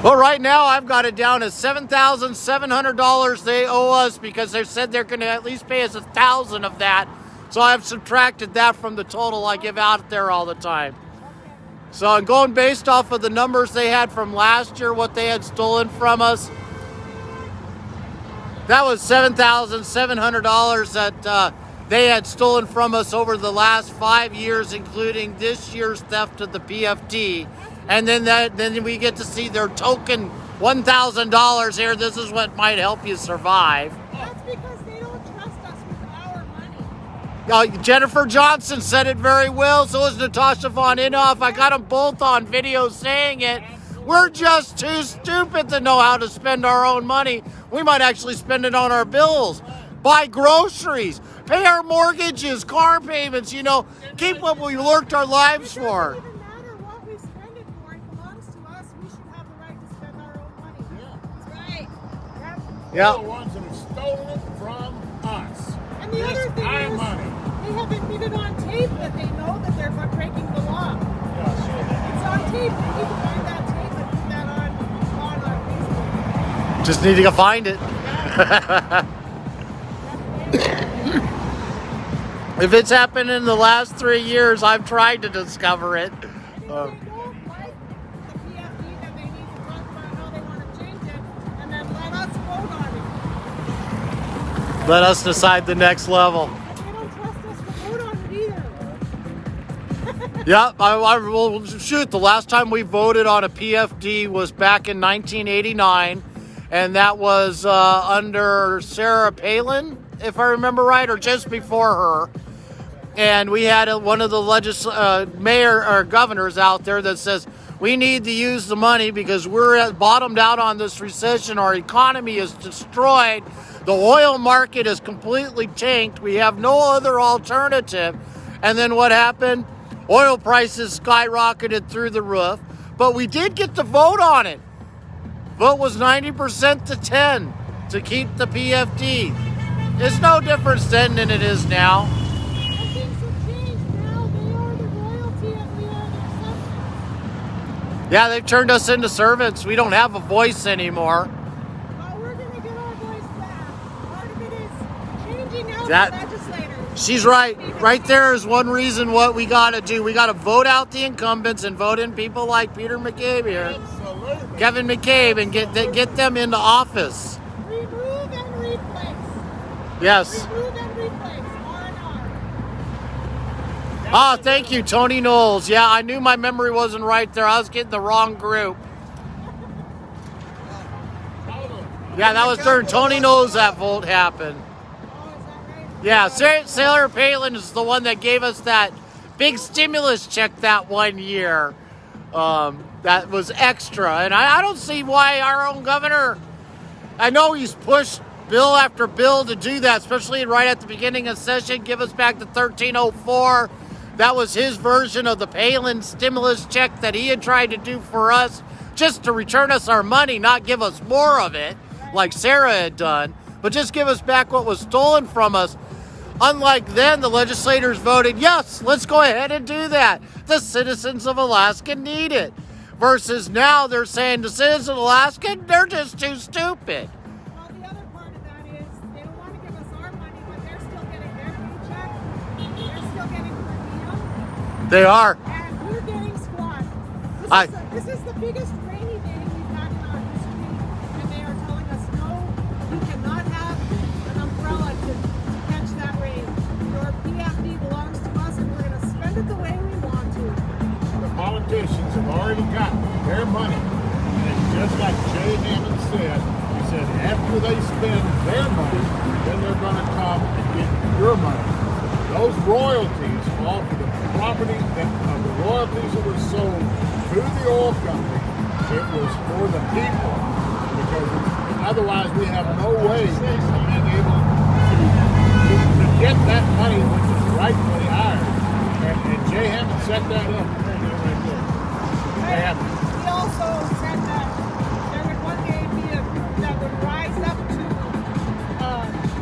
A: Well, right now I've got it down as $7,700 they owe us, because they said they're going to at least pay us $1,000 of that. So I've subtracted that from the total I give out there all the time. So I'm going based off of the numbers they had from last year, what they had stolen from us. That was $7,700 that they had stolen from us over the last 5 years, including this year's theft of the PFD. And then we get to see their token $1,000 here. This is what might help you survive.
E: That's because they don't trust us with our money.
A: Jennifer Johnston said it very well. So is Natasha von Imhof. I got them both on video saying it. We're just too stupid to know how to spend our own money. We might actually spend it on our bills, buy groceries, pay our mortgages, car payments, keep what we worked our lives for.
E: It doesn't even matter what we spend it for. It belongs to us. We should have the right to spend our own money. That's right.
H: They're the ones that have stolen it from us.
E: And the other thing
H: our
E: is,
H: money.
E: they have admitted on tape that they know that they're breaking the law. It's on tape. We need to find that tape and put that on our Facebook.
A: Just need to go find it. If it's happened in the last 3 years, I've tried to discover it.
E: And if they don't like the PFD, then they need to talk about how they want to change it, and then let us vote on it.
A: Let us decide the next level.
E: And they don't trust us to vote on it either.
A: Yeah, well, shoot, the last time we voted on a PFD was back in 1989, and that was under Sarah Palin, if I remember right, or just before her. And we had one of the mayor or governors out there that says we need to use the money because we're bottomed out on this recession. Our economy is destroyed. The oil market is completely tanked. We have no other alternative. And then what happened? Oil prices skyrocketed through the roof. But we did get to vote on it. Vote was 90% to 10 to keep the PFD. It's no different then than it is now. Yeah, they've turned us into servants. We don't have a voice anymore.
E: But we're going to get our voice back. Part of it is changing out the legislators.
A: She's right. Right there is one reason what we got to do. We got to vote out the incumbents and vote in people like Peter McCabe here.
H: Absolutely.
A: Kevin McCabe, and get them into office.
E: Remove and replace.
A: Yes.
E: Remove and replace.
A: Oh, thank you, Tony Knowles. Yeah, I knew my memory wasn't right there. I was getting the wrong group. Yeah, that was during Tony Knowles that vote happened. Yeah, Sarah Palin is the one that gave us that big stimulus check that one year. That was extra. And I don't see why our own governor, I know he's pushed bill after bill to do that, especially right at the beginning of session, give us back to 1304. That was his version of the Palin stimulus check that he had tried to do for us, just to return us our money, not give us more of it, like Sarah had done. but just give us back what was stolen from us. Unlike then, the legislators voted, yes, let's go ahead and do that. The citizens of Alaska need it. Versus now they're saying the citizens of Alaska, they're just too stupid.
E: Well, the other part of that is they don't want to give us our money, but they're still getting their paycheck. They're still getting per diem.
A: They are.
E: And we're getting squat. This is the biggest rainy day we've had in our history. And they are telling us, no, you cannot have an umbrella to catch that rain. Your PFD belongs to us and we're going to spend it the way we want to.
H: The politicians have already gotten their money. And just like Jay Hammond said, he said after they spend their money, then they're going to come and get your money. Those royalties off of the property the royalties that were sold to the oil company, it was for the people. Because otherwise we have no way of being able to get that money which is rightfully ours. And Jay Hammond set that up.
E: He also said that there would one day be a group that would rise up to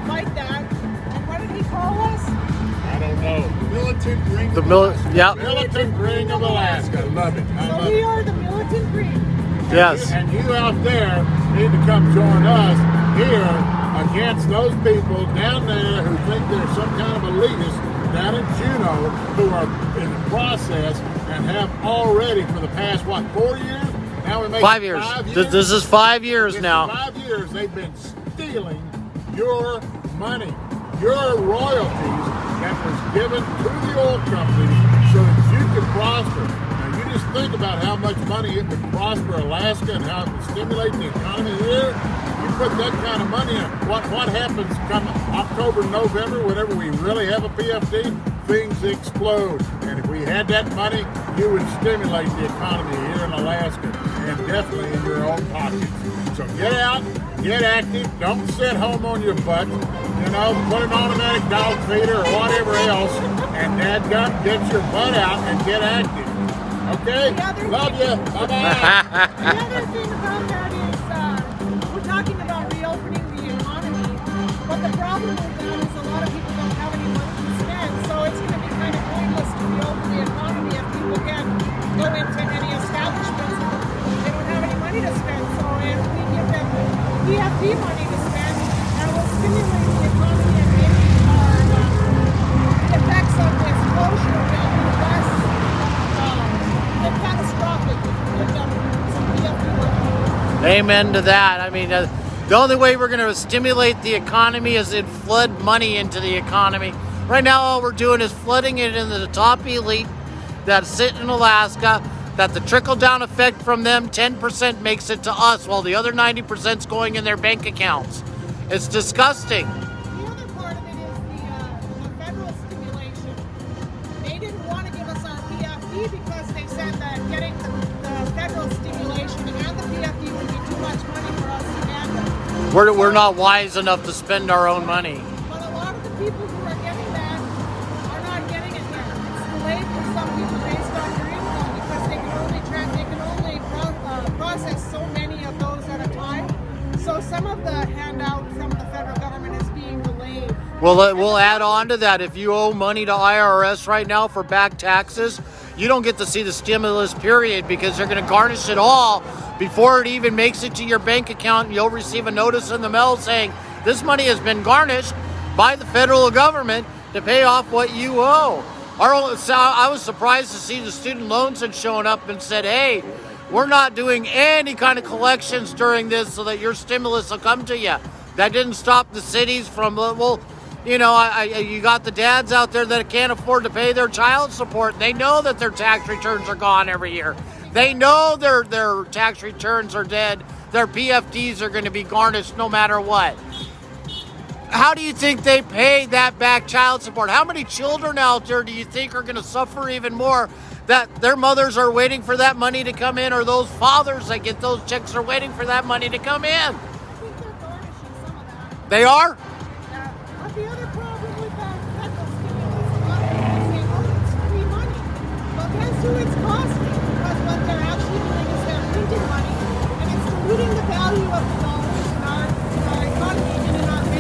E: fight that. And what did he call us?
H: I don't know. Militant Ring
A: The
H: of Alaska.
A: yeah.
H: Militant Ring of Alaska. Love it. I
E: So
H: love
E: we
H: it.
E: are the militant ring.
A: Yes.
H: And you out there need to come join us here against those people down there who think they're some kind of elitist down in Juneau who are in the process and have already for the past, 4 years? Now we make
A: 5 years.
H: 5 years.
A: This is 5 years
H: This
A: now.
H: is 5 years they've been stealing your money, your royalties that was given to the oil company so that you could prosper. Now you just think about how much money it would prosper Alaska and how it would stimulate the economy here. You put that kind of money in. What happens come October, November, whenever we really have a PFD? Things explode. And if we had that money, you would stimulate the economy here in Alaska and definitely in your own pockets. So get out, get active, don't sit home on your butt, put an automatic dog feeder or whatever else, and dadgum, get your butt out and get active. Okay? Love you. Bye-bye.
E: The other thing about that is we're talking about reopening the economy, but the problem with that is a lot of people don't have any money to spend, so it's going to be kind of pointless to reopen the economy if people can't go into any establishments and they don't have any money to spend. So if we give them PFD money to spend, that will stimulate the economy and maybe the effects of this closure will be less catastrophic if we give them some PFD money.
A: Amen to that. I mean, the only way we're going to stimulate the economy is in flood money into the economy. Right now, all we're doing is flooding it into the top elite that sit in Alaska, that the trickle-down effect from them, 10% makes it to us, while the other 90% is going in their bank accounts. It's disgusting.
E: The other part of it is the federal stimulation. They didn't want to give us our PFD because they said that getting the federal stimulation and the PFD would be too much money for us to handle.
A: We're not wise enough to spend our own money.
E: But a lot of the people who are getting that are not getting it yet. It's delayed for some people based on their income because they can only process so many of those at a time. So some of the handout from the federal government is being delayed.
A: Well, we'll add on to that. If you owe money to IRS right now for back taxes, you don't get to see the stimulus period because they're going to garnish it all before it even makes it to your bank account. And you'll receive a notice in the mail saying this money has been garnished by the federal government to pay off what you owe. I was surprised to see the student loans had shown up and said, hey, we're not doing any kind of collections during this so that your stimulus will come to you. That didn't stop the cities from, you got the dads out there that can't afford to pay their child support. They know that their tax returns are gone every year. They know their tax returns are dead. Their PFDs are going to be garnished no matter what. How do you think they pay that back child support? How many children out there do you think are going to suffer even more that their mothers are waiting for that money to come in, or those fathers that get those checks are waiting for that money to come in?
E: I think they're garnishing some of that.
A: They are?
E: But the other problem with that federal stimulus, a lot of people say, oh, it's free money. Well, guess who it's costing? Because what they're actually doing is they're printing money, and it's diluting the value of the dollars in our economy and in our bank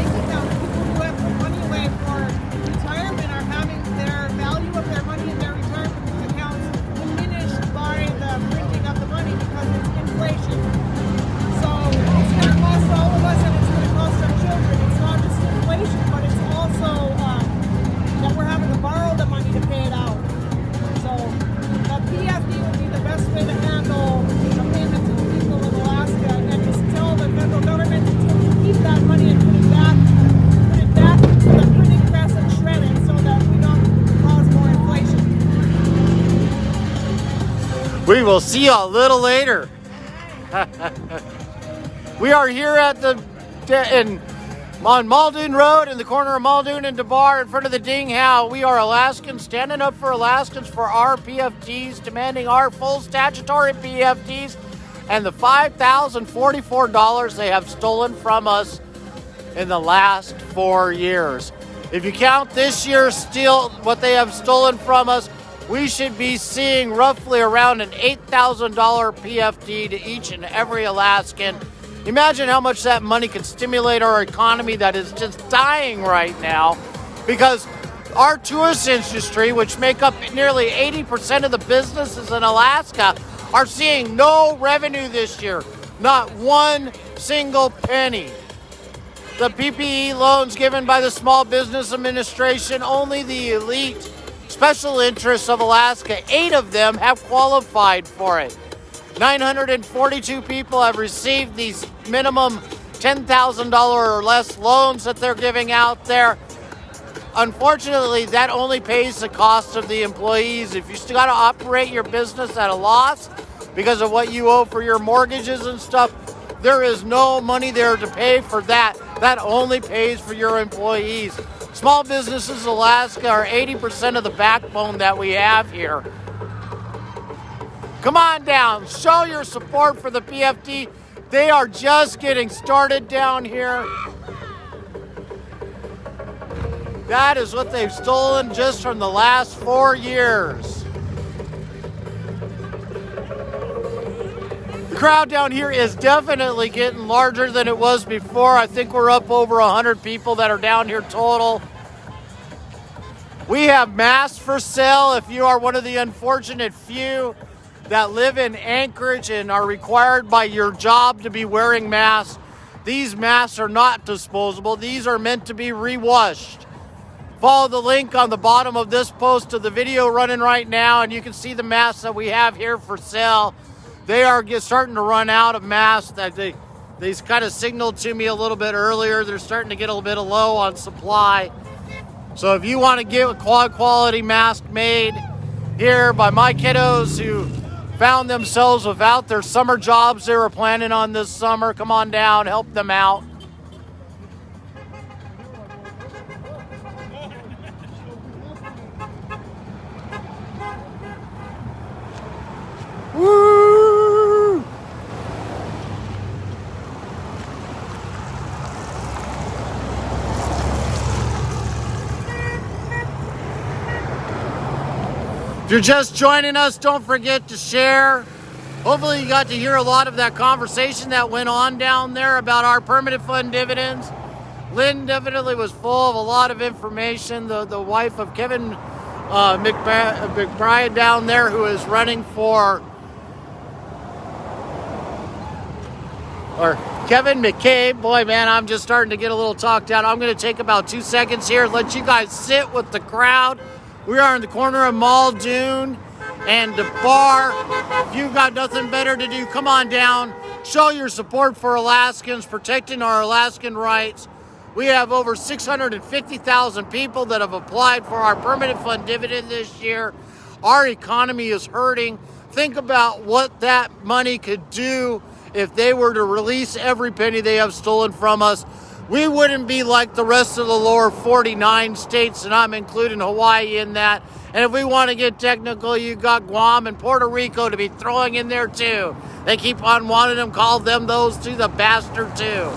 A: We will see you a little later. We are here at on Muldoon Road in the corner of Muldoon and Debarr in front of the Ding How. We are Alaskans standing up for Alaskans for our PFDs, demanding our full statutory PFDs and the $5,044 they have stolen from us in the last 4 years. If you count this year's steal, what they have stolen from us, we should be seeing roughly around an $8,000 PFD to each and every Alaskan. Imagine how much that money could stimulate our economy that is just dying right now, because our tourist industry, which make up nearly 80% of the businesses in Alaska, are seeing no revenue this year, not one single penny. The PPE loans given by the Small Business Administration, only the elite special interests of Alaska, 8 of them have qualified for it. 942 people have received these minimum $10,000 or less loans that they're giving out there. Unfortunately, that only pays the cost of the employees. If you still got to operate your business at a loss because of what you owe for your mortgages and stuff, there is no money there to pay for that. That only pays for your employees. Small businesses in Alaska are 80% of the backbone that we have here. Come on down, show your support for the PFD. They are just getting started down here. That is what they've stolen just from the last 4 years. The crowd down here is definitely getting larger than it was before. I think we're up over 100 people that are down here total. We have masks for sale if you are one of the unfortunate few that live in Anchorage and are required by your job to be wearing masks. These masks are not disposable. These are meant to be re-washed. Follow the link on the bottom of this post to the video running right now, and you can see the masks that we have here for sale. They are starting to run out of masks. That they kind of signaled to me a little bit earlier. They're starting to get a little bit low on supply. So if you want to get a quality mask made here by my kiddos who found themselves without their summer jobs they were planning on this summer, come on down, help them out. Woo! If you're just joining us, don't forget to share. Hopefully you got to hear a lot of that conversation that went on down there about our permanent fund dividends. Lynn definitely was full of a lot of information. The wife of Kevin McBride down there, who is running for, or Kevin McCabe. Boy, man, I'm just starting to get a little talked out. I'm going to take about 2 seconds here, let you guys sit with the crowd. We are in the corner of Muldoon and Debarr. If you've got nothing better to do, come on down. Show your support for Alaskans, protecting our Alaskan rights. We have over 650,000 people that have applied for our permanent fund dividend this year. Our economy is hurting. Think about what that money could do if they were to release every penny they have stolen from us. We wouldn't be like the rest of the lower 49 states, and I'm including Hawaii in that. And if we want to get technical, you got Guam and Puerto Rico to be throwing in there too. They keep on wanting them, call them those two, the bastard too.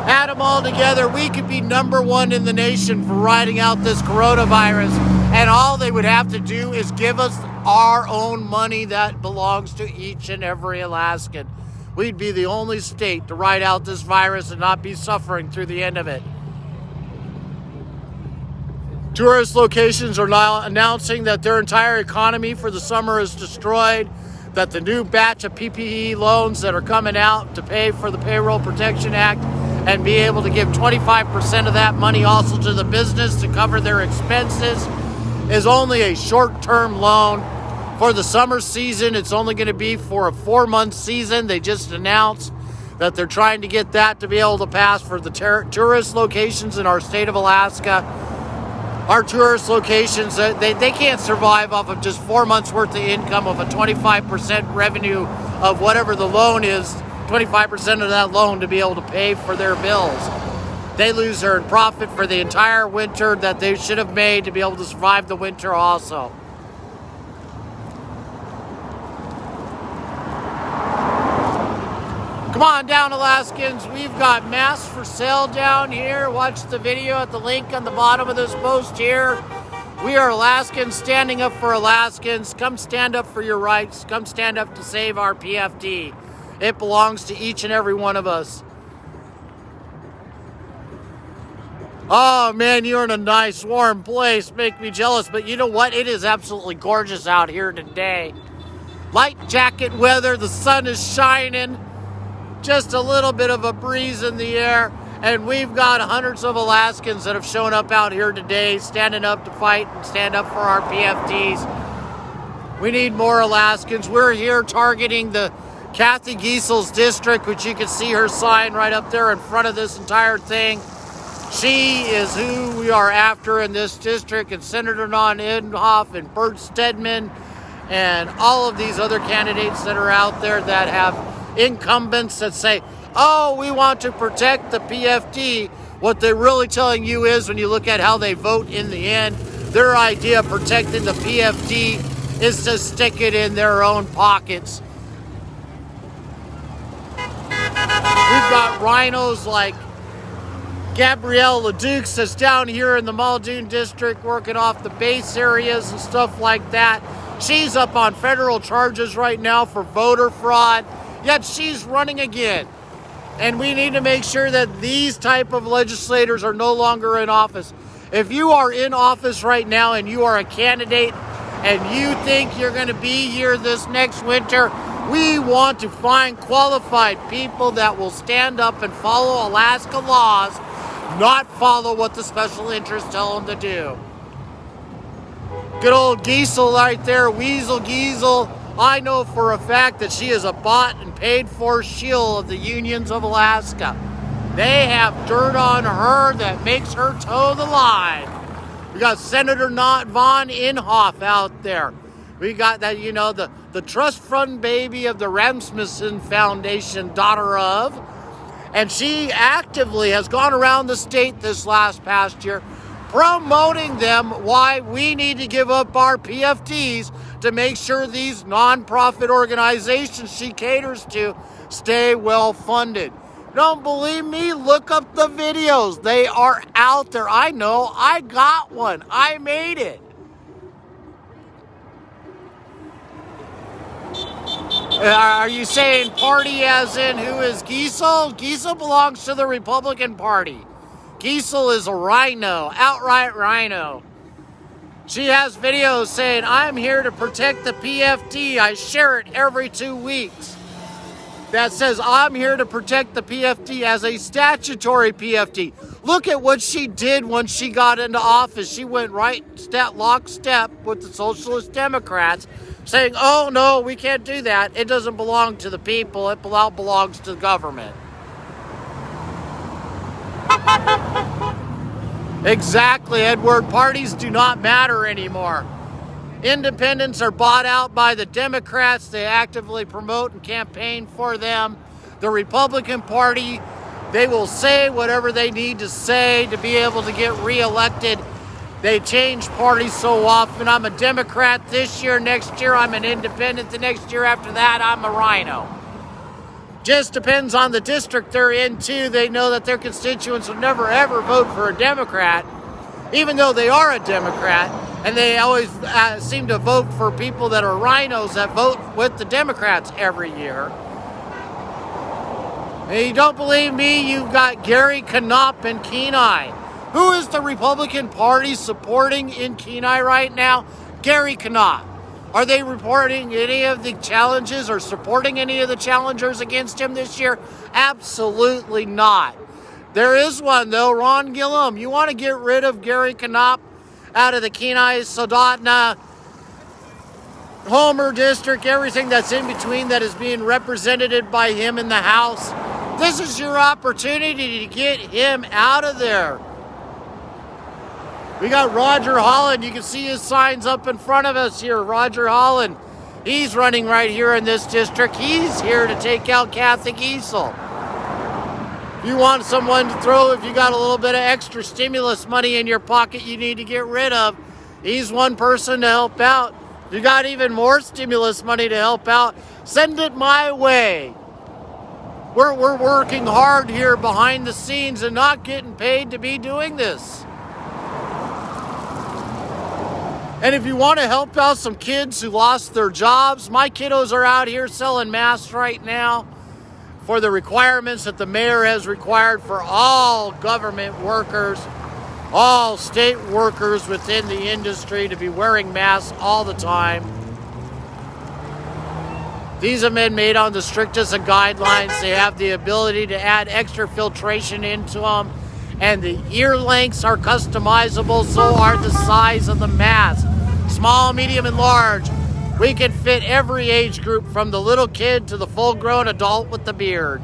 A: Add them all together, we could be #1 in the nation for riding out this coronavirus. And all they would have to do is give us our own money that belongs to each and every Alaskan. We'd be the only state to ride out this virus and not be suffering through the end of it. Tourist locations are now announcing that their entire economy for the summer is destroyed, that the new batch of PPE loans that are coming out to pay for the Payroll Protection Act and be able to give 25% of that money also to the business to cover their expenses is only a short-term loan. For the summer season, it's only going to be for a 4-month season. They just announced that they're trying to get that to be able to pass for the tourist locations in our state of Alaska. our tourist locations, they can't survive off of just 4 months worth of income of a 25% revenue of whatever the loan is, 25% of that loan to be able to pay for their bills. They lose their profit for the entire winter that they should have made to be able to survive the winter also. Come on down, Alaskans. We've got masks for sale down here. Watch the video at the link on the bottom of this post here. We are Alaskans standing up for Alaskans. Come stand up for your rights. Come stand up to save our PFD. It belongs to each and every one of us. Oh man, you're in a nice warm place. Make me jealous, but you know what? It is absolutely gorgeous out here today. Light jacket weather, the sun is shining. Just a little bit of a breeze in the air, and we've got hundreds of Alaskans that have shown up out here today, standing up to fight and stand up for our PFDs. We need more Alaskans. We're here targeting the Cathy Giessel's district, which you can see her sign right up there in front of this entire thing. She is who we are after in this district, and Senator Imhof and Bert Stedman and all of these other candidates that are out there that have incumbents that say, oh, we want to protect the PFD. What they're really telling you is, when you look at how they vote in the end, their idea of protecting the PFD is to stick it in their own pockets. We've got rhinos like Gabrielle, LeDoux that's down here in the Muldoon district working off the base areas and stuff like that. She's up on federal charges right now for voter fraud. Yet she's running again. And we need to make sure that these type of legislators are no longer in office. If you are in office right now and you are a candidate and you think you're going to be here this next winter, we want to find qualified people that will stand up and follow Alaska laws, not follow what the special interests tell them to do. Good old Giessel right there, Weasel Giessel. I know for a fact that she is a bought and paid for shill of the unions of Alaska. They have dirt on her that makes her toe the line. We got Senator Von Imhof out there. We got that, you know, the trust fund baby of the Rasmuson Foundation, daughter of. And she actively has gone around the state this past year promoting them why we need to give up our PFDs to make sure these nonprofit organizations she caters to stay well funded. Don't believe me? Look up the videos. They are out there. I know. I got one. I made it. Are you saying party as in who is Giessel? Giessel belongs to the Republican Party. Giessel is a rhino, outright rhino. She has videos saying, I'm here to protect the PFD. I share it every 2 weeks. That says, I'm here to protect the PFD as a statutory PFD. Look at what she did when she got into office. She went lockstep with the Socialist Democrats, saying, oh, no, we can't do that. It doesn't belong to the people. It belongs to the government. Exactly, Edward. Parties do not matter anymore. Independents are bought out by the Democrats. They actively promote and campaign for them. The Republican Party, they will say whatever they need to say to be able to get reelected. They change parties so often. I'm a Democrat this year. Next year, I'm an independent. The next year after that, I'm a rhino. Just depends on the district they're in, too. They know that their constituents will never, ever vote for a Democrat, even though they are a Democrat. And they always seem to vote for people that are rhinos that vote with the Democrats every year. And you don't believe me? You've got Gary Kopp in Kenai. Who is the Republican Party supporting in Kenai right now? Gary Kopp. Are they reporting any of the challenges or supporting any of the challengers against him this year? Absolutely not. There is one, though, Ron Gillum. You want to get rid of Gary Kopp out of the Kenai, Soldotna, Homer District, everything that's in between that is being represented by him in the House. This is your opportunity to get him out of there. We got Roger Holland. You can see his signs up in front of us here. Roger Holland. He's running right here in this district. He's here to take out Cathy Giessel. If you want someone to throw, if you got a little bit of extra stimulus money in your pocket you need to get rid of, he's one person to help out. If you got even more stimulus money to help out, send it my way. We're working hard here behind the scenes and not getting paid to be doing this. And if you want to help out some kids who lost their jobs, my kiddos are out here selling masks right now for the requirements that the mayor has required for all government workers, all state workers within the industry to be wearing masks all the time. These have been made on the strictest of guidelines. They have the ability to add extra filtration into them. And the ear lengths are customizable, so are the size of the mask. Small, medium, and large. We can fit every age group from the little kid to the full-grown adult with the beard.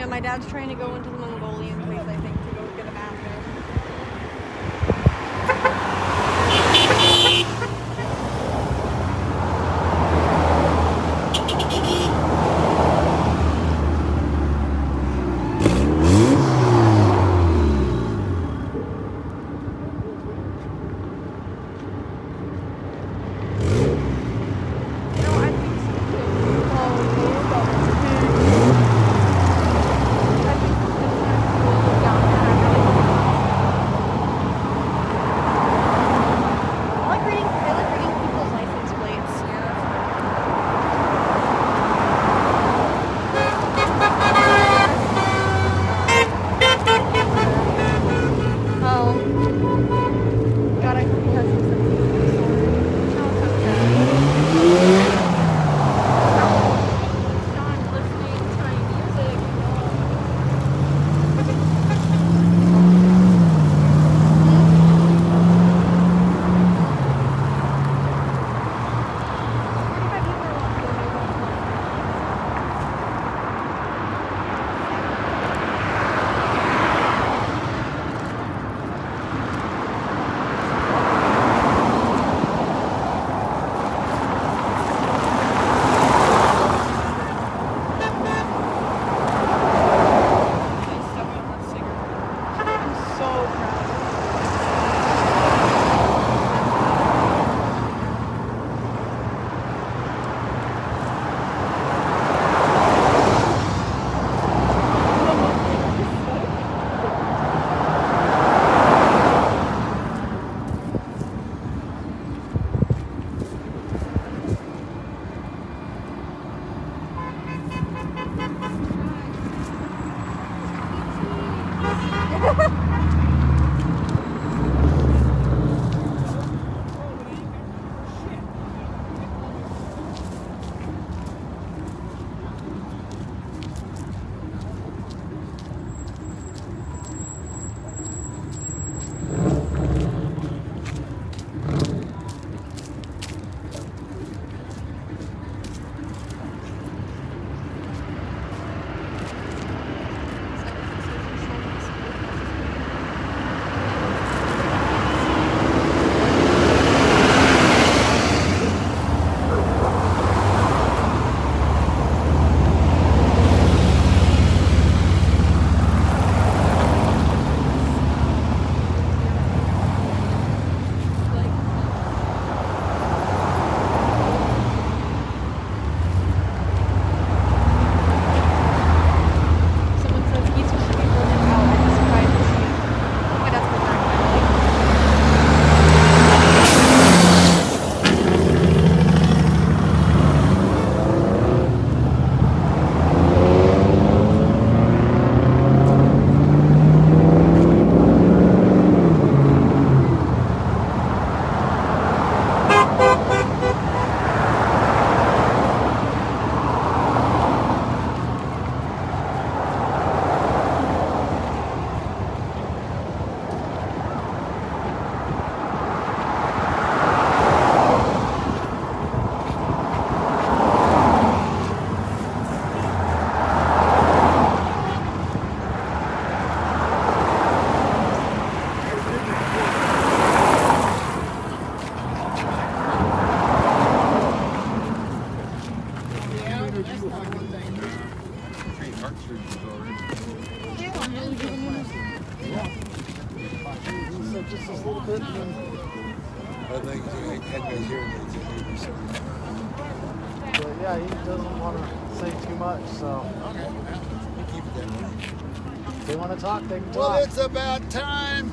I: My dad's trying to go into the Mongolian place, I think, to go get a bath.
F: here needs to be something.
A: But yeah, he doesn't want to say too much, so
F: Okay, well, we keep it that way.
A: if they want to talk, they can
F: Well,
A: talk.
F: it's about time.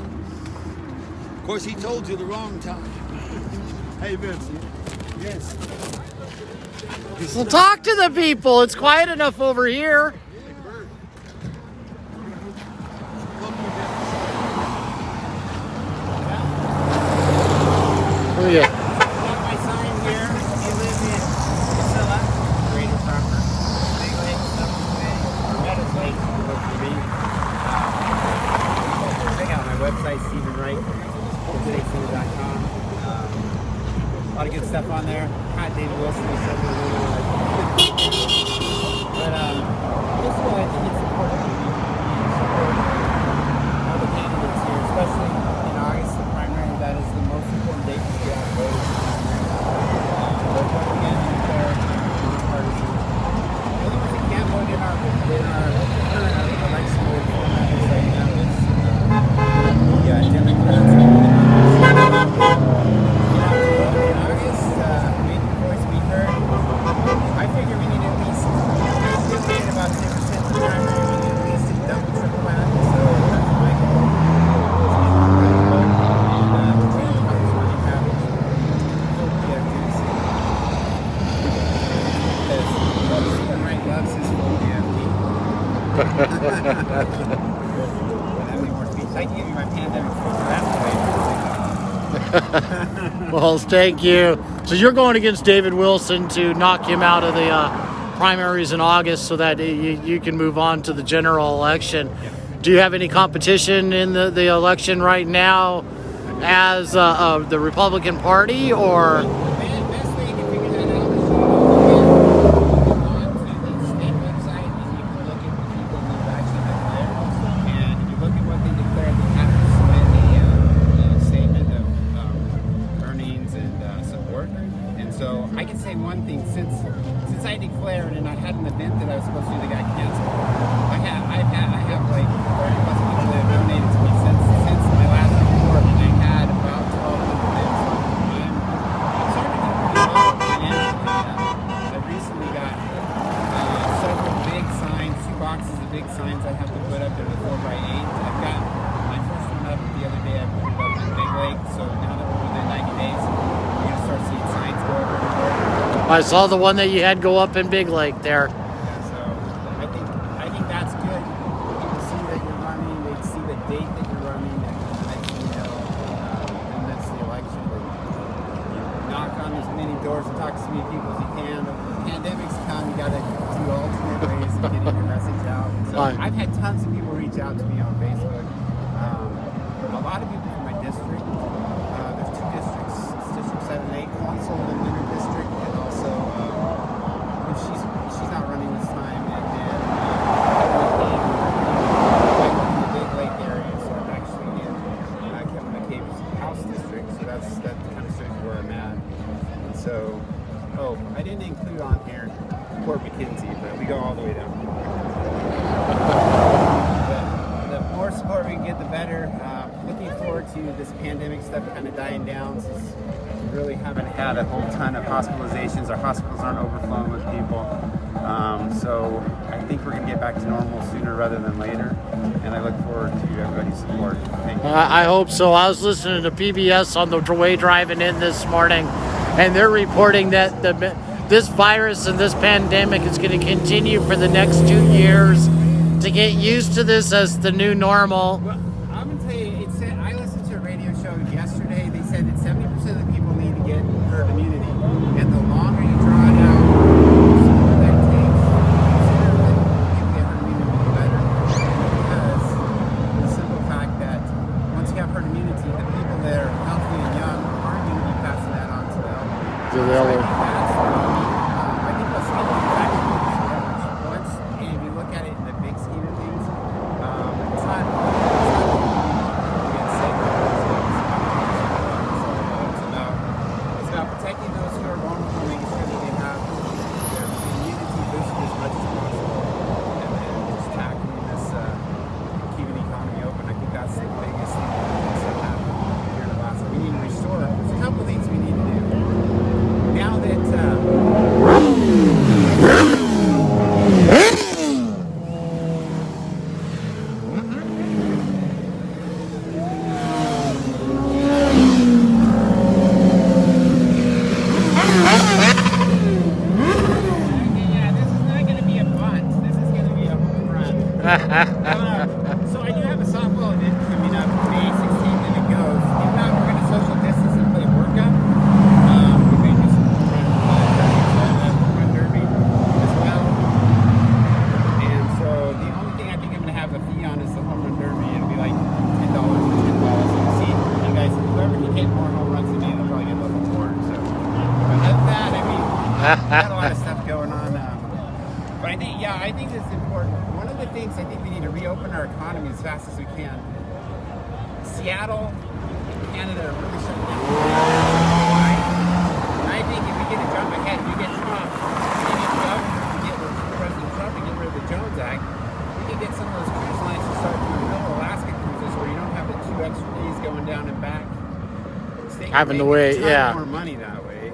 F: Of course, he told you the wrong time. Hey, Vince. Yes.
A: Well, talk to the people. It's quiet enough over here. Oh yeah.
J: My sign here, you live in Priscilla, Greater Farmer, Big Lake, Summer Bay, or Meadows Lake, you look for me. Check out my website, Stephen Wright, todaycenter.com. A lot of good stuff on there. Hi, David Wilson, who's something really like. But this is why I think it's important to support all the candidates here, especially in August, the primary. That is the most important date to get out votes. Vote again, declare nonpartisan. The only ones that can't vote in our current election format is right now is the Democrats. In August, make your voice be heard. I figure we need at least about 10% of the primary. We need at least to double, triple that. So that's my goal.
A: Well, thank you. So you're going against David Wilson to knock him out of the primaries in August so that you can move on to the general election. Do you have any competition in the election right now as the Republican Party, or?
J: Best way to figure that out is you go on to the state website and you can look at the people who've actually declared. And if you look at what they declared, they have to submit a statement of earnings and support. And so I can say one thing: since I declared and I had an event that I was supposed to do that got canceled, I have like 30 plus people that have donated to me since my last report, and I had about 1,200 events. I'm starting to do pretty well financially. I recently got several big signs, 2 boxes of big signs I have to put up there with 4x8. I've got my first one up the other day. I put it up in Big Lake, so now that we're within 90 days, we're going to start seeing signs go everywhere.
A: I saw the one that you had go up in Big Lake there.
J: So I think that's good. People see that you're running, they see the date that you're running, and next thing you know, and that's the election. You knock on as many doors and talk to as many people as you can. The pandemic's come, you got to do alternate ways of getting your message out. So I've had tons of people reach out to me on Facebook. A lot of people from my district. There's 2 districts, District 7 and 8, Council and Winter District, and also she's not running this time, and the Big Lake area, so I'm actually in Kevin McCabe's house district, so that kind of shows you where I'm at. And so, I didn't include on here Port McKenzie, but we go all the way down. The more support we can get, the better. Looking forward to this pandemic stuff kind of dying down, since we really haven't had a whole ton of hospitalizations. Our hospitals aren't overflowing with people. So I think we're going to get back to normal sooner rather than later. And I look forward to everybody's support. Thank you.
A: I hope so. I was listening to PBS on the way driving in this morning, and they're reporting that this virus and this pandemic is going to continue for the next 2 years. To get used to this as the new normal.
J: Well, I'm going to tell you, I listened to a radio show yesterday. They said that 70% of the people need to get herd immunity. And the longer you draw it out, the sooner that takes, the sooner that people get herd immunity, the better. Because the simple fact that once you have herd immunity, the people that are healthy and young aren't going to be passing that on to the elderly.
A: To the elderly.
J: I think what's once, and if you look at it in the big scheme of things, it's not it's about protecting those who are vulnerable and making sure that they have their immunity boosted as much as possible, and then just tackling this, keeping the economy open. I think that's the biggest thing that's happened here in Alaska. We need to restore. There's a couple of things we need to do. got a lot of stuff going on. But I think it's important. One of the things I think we need to reopen our economy as fast as we can. Seattle, Canada are really shutting down. Why? And I think if we get a jump ahead, we get Trump, get President Trump and get rid of the Jones Act, we can get some of those cruise lines to start doing real Alaska cruises where you don't have the 2 extra days going down and back.
A: Having to wait, yeah.
J: More money that way,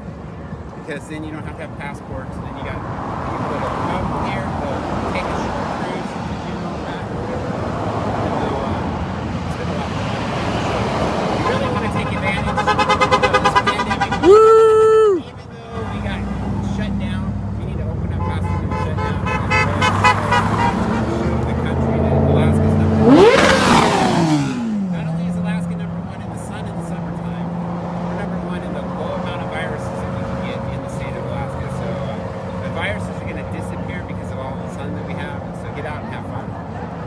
J: because then you don't have to have passports, and then you got people that will come here, they'll take a short cruise, back, whatever, and they'll spend a lot of money. So we really want to take advantage of this pandemic.
A: Woo!
J: Even though we got shut down, we need to open up faster than we shut down. Show the country that Alaska's number one. Not only is Alaska number one in the sun in the summertime, we're number one in the low amount of viruses that we can get in the state of Alaska. So the viruses are going to disappear because of all the sun that we have. So get out and have fun.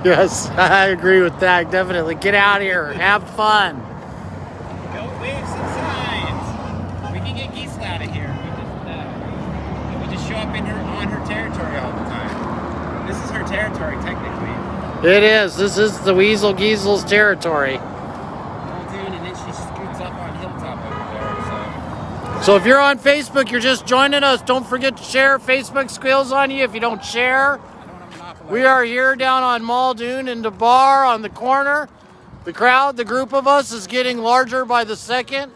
A: Yes, I agree with that. Definitely. Get out here. Have fun.
J: Go wave some signs. We can get Giessel out of here. We just show up on her territory all the time. This is her territory, technically.
A: It is. This is the Weasel Giessel's territory.
J: Muldoon, and then she scoots up on Hilltop over there.
A: So if you're on Facebook, you're just joining us. Don't forget to share. Facebook squeals on you if you don't share. We are here down on Muldoon and Debarr on the corner. The crowd, the group of us, is getting larger by the second.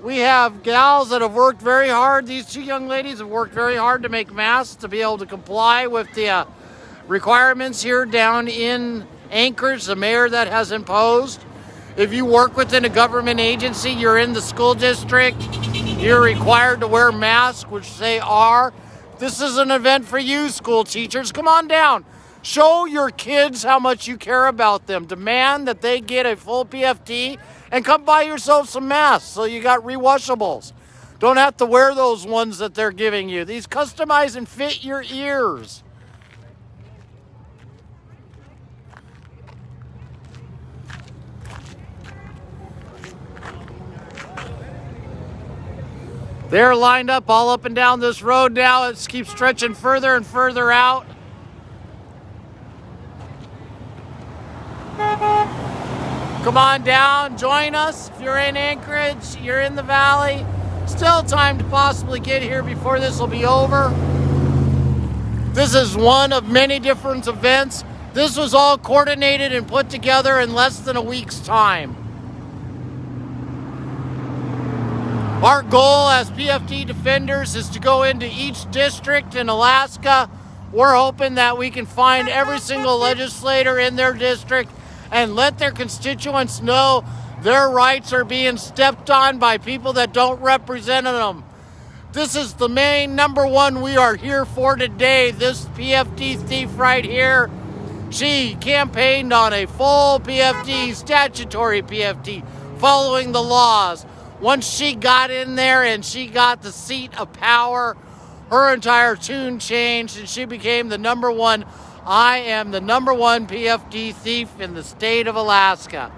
A: We have gals that have worked very hard. These 2 young ladies have worked very hard to make masks to be able to comply with the requirements here down in Anchorage, the mayor that has imposed. If you work within a government agency, you're in the school district, you're required to wear masks, which they are. This is an event for you, school teachers. Come on down. Show your kids how much you care about them. Demand that they get a full PFD and come buy yourself some masks so you got rewashables. Don't have to wear those ones that they're giving you. These customize and fit your ears. They're lined up all up and down this road now. It keeps stretching further and further out. Come on down, join us. If you're in Anchorage, you're in the valley, still time to possibly get here before this will be over. This is one of many different events. This was all coordinated and put together in less than a week's time. Our goal as PFD defenders is to go into each district in Alaska. We're hoping that we can find every single legislator in their district and let their constituents know their rights are being stepped on by people that don't represent them. This is the main number one we are here for today. This PFD thief right here, she campaigned on a full PFD, statutory PFD, following the laws. Once she got in there and she got the seat of power, her entire tune changed and she became the number one. I am the number one PFD thief in the state of Alaska.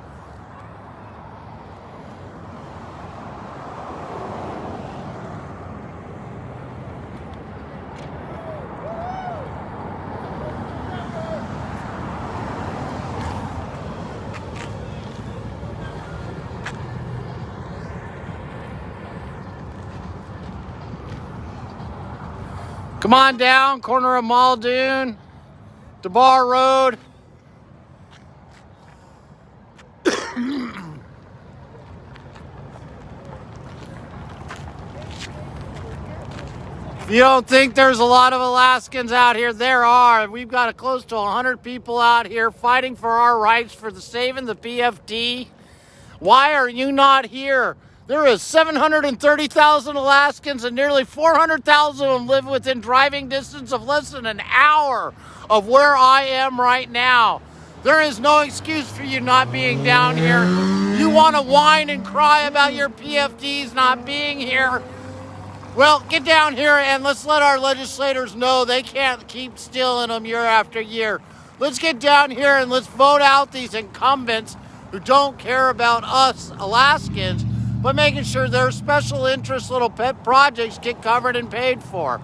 A: Come on down, corner of Muldoon, Debarr Road. If you don't think there's a lot of Alaskans out here, there are. We've got close to 100 people out here fighting for our rights, for the saving the PFD. Why are you not here? There is 730,000 Alaskans and nearly 400,000 of them live within driving distance of less than an hour of where I am right now. There is no excuse for you not being down here. You want to whine and cry about your PFDs not being here. Well, get down here and let's let our legislators know they can't keep stealing them year after year. Let's get down here and let's vote out these incumbents who don't care about us Alaskans, but making sure their special interest little pet projects get covered and paid for.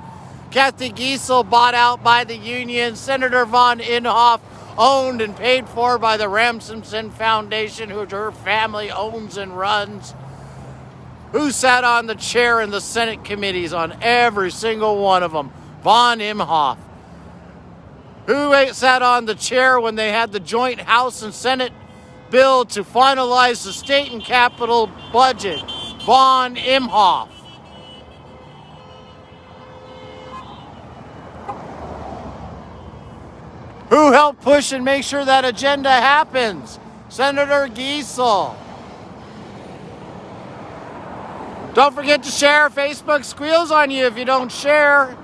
A: Cathy Giessel, bought out by the union. Senator von Imhof, owned and paid for by the Rasmuson Foundation, who her family owns and runs. Who sat on the chair in the Senate committees on every single one of them? Von Imhof. Who sat on the chair when they had the joint House and Senate bill to finalize the state and capital budget? Von Imhof. Who helped push and make sure that agenda happens? Senator Giessel. Don't forget to share. Facebook squeals on you if you don't share.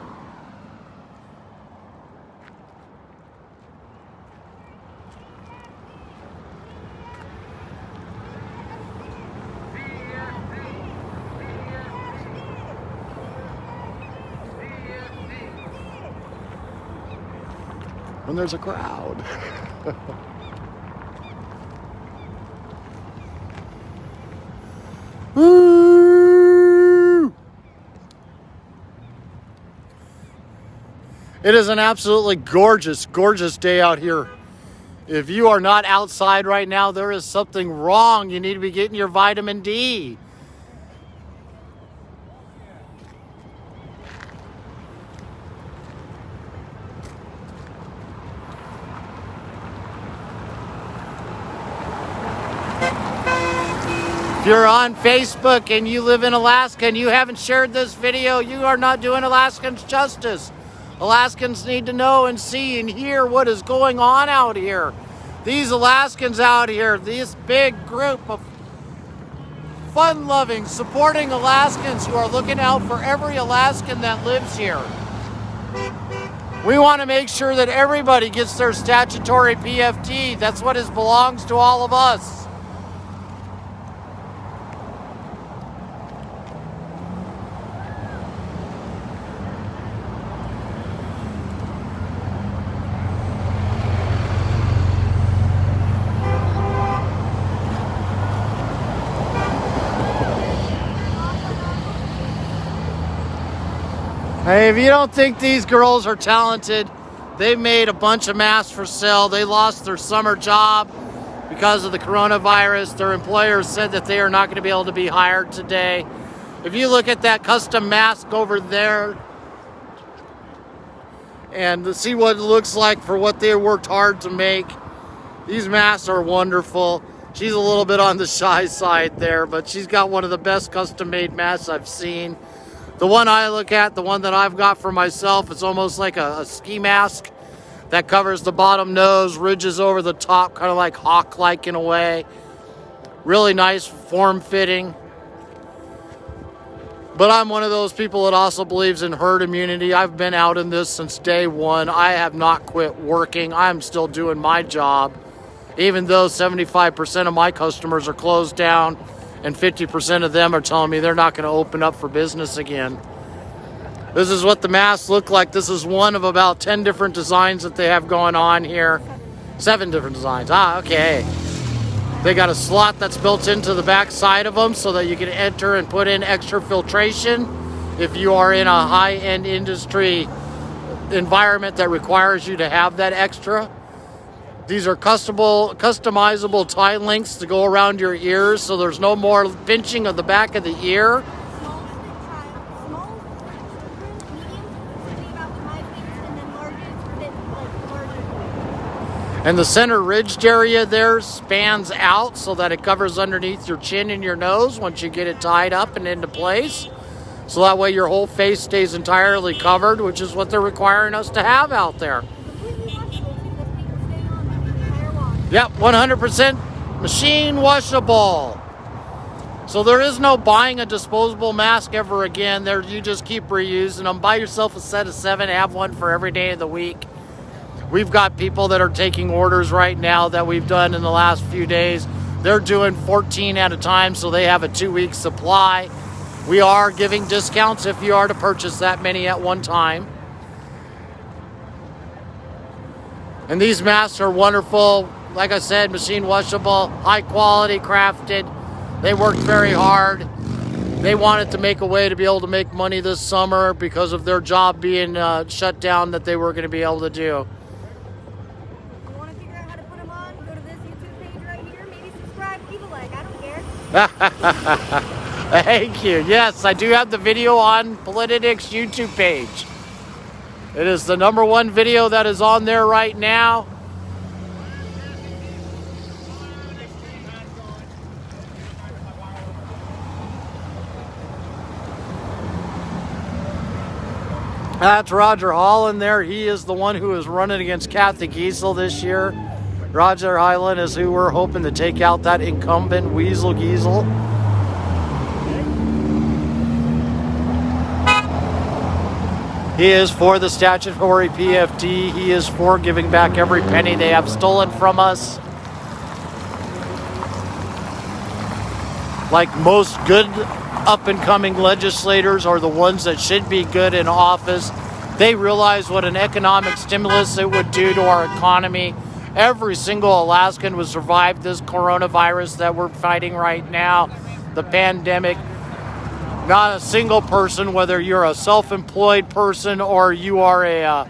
A: When there's a crowd. Woo! It is an absolutely gorgeous, gorgeous day out here. If you are not outside right now, there is something wrong. You need to be getting your vitamin D. If you're on Facebook and you live in Alaska and you haven't shared this video, you are not doing Alaskans justice. Alaskans need to know and see and hear what is going on out here. These Alaskans out here, this big group of fun-loving, supporting Alaskans who are looking out for every Alaskan that lives here. We want to make sure that everybody gets their statutory PFD. That's what belongs to all of us. Hey, if you don't think these girls are talented, they made a bunch of masks for sale. They lost their summer job because of the coronavirus. Their employers said that they are not going to be able to be hired today. If you look at that custom mask over there and see what it looks like for what they worked hard to make, these masks are wonderful. She's a little bit on the shy side there, but she's got one of the best custom-made masks I've seen. The one I look at, the one that I've got for myself, it's almost like a ski mask that covers the bottom nose, ridges over the top, kind of like hawk-like in a way. Really nice, form-fitting. But I'm one of those people that also believes in herd immunity. I've been out in this since day one. I have not quit working. I'm still doing my job, even though 75% of my customers are closed down. And 50% of them are telling me they're not going to open up for business again. This is what the masks look like. This is one of about 10 different designs that they have going on here. 7 different designs. Okay. They got a slot that's built into the back side of them so that you can enter and put in extra filtration if you are in a high-end industry environment that requires you to have that extra. These are customizable tie links to go around your ears, so there's no more pinching of the back of the ear. And the center ridged area there spans out so that it covers underneath your chin and your nose once you get it tied up and into place. So that way your whole face stays entirely covered, which is what they're requiring us to have out there. Yep, 100% machine washable. So there is no buying a disposable mask ever again. There, you just keep reusing them. Buy yourself a set of 7, have one for every day of the week. We've got people that are taking orders right now that we've done in the last few days. They're doing 14 at a time, so they have a 2-week supply. We are giving discounts if you are to purchase that many at one time. And these masks are wonderful. Like I said, machine washable, high quality, crafted. They worked very hard. They wanted to make a way to be able to make money this summer because of their job being shut down that they were going to be able to do.
I: You want to figure out how to put them on? Go to this YouTube page right here. Maybe subscribe, leave a like. I don't care.
A: Thank you. Yes, I do have the video on Politics YouTube page. It is the #1 video that is on there right now. That's Roger Holland there. He is the one who is running against Cathy Giessel this year. Roger Holland is who we're hoping to take out that incumbent Weasel Giessel. He is for the statutory PFD. He is for giving back every penny they have stolen from us. Like most good up-and-coming legislators are the ones that should be good in office. They realize what an economic stimulus it would do to our economy. Every single Alaskan would survive this coronavirus that we're fighting right now, the pandemic. Not a single person, whether you're a self-employed person or you are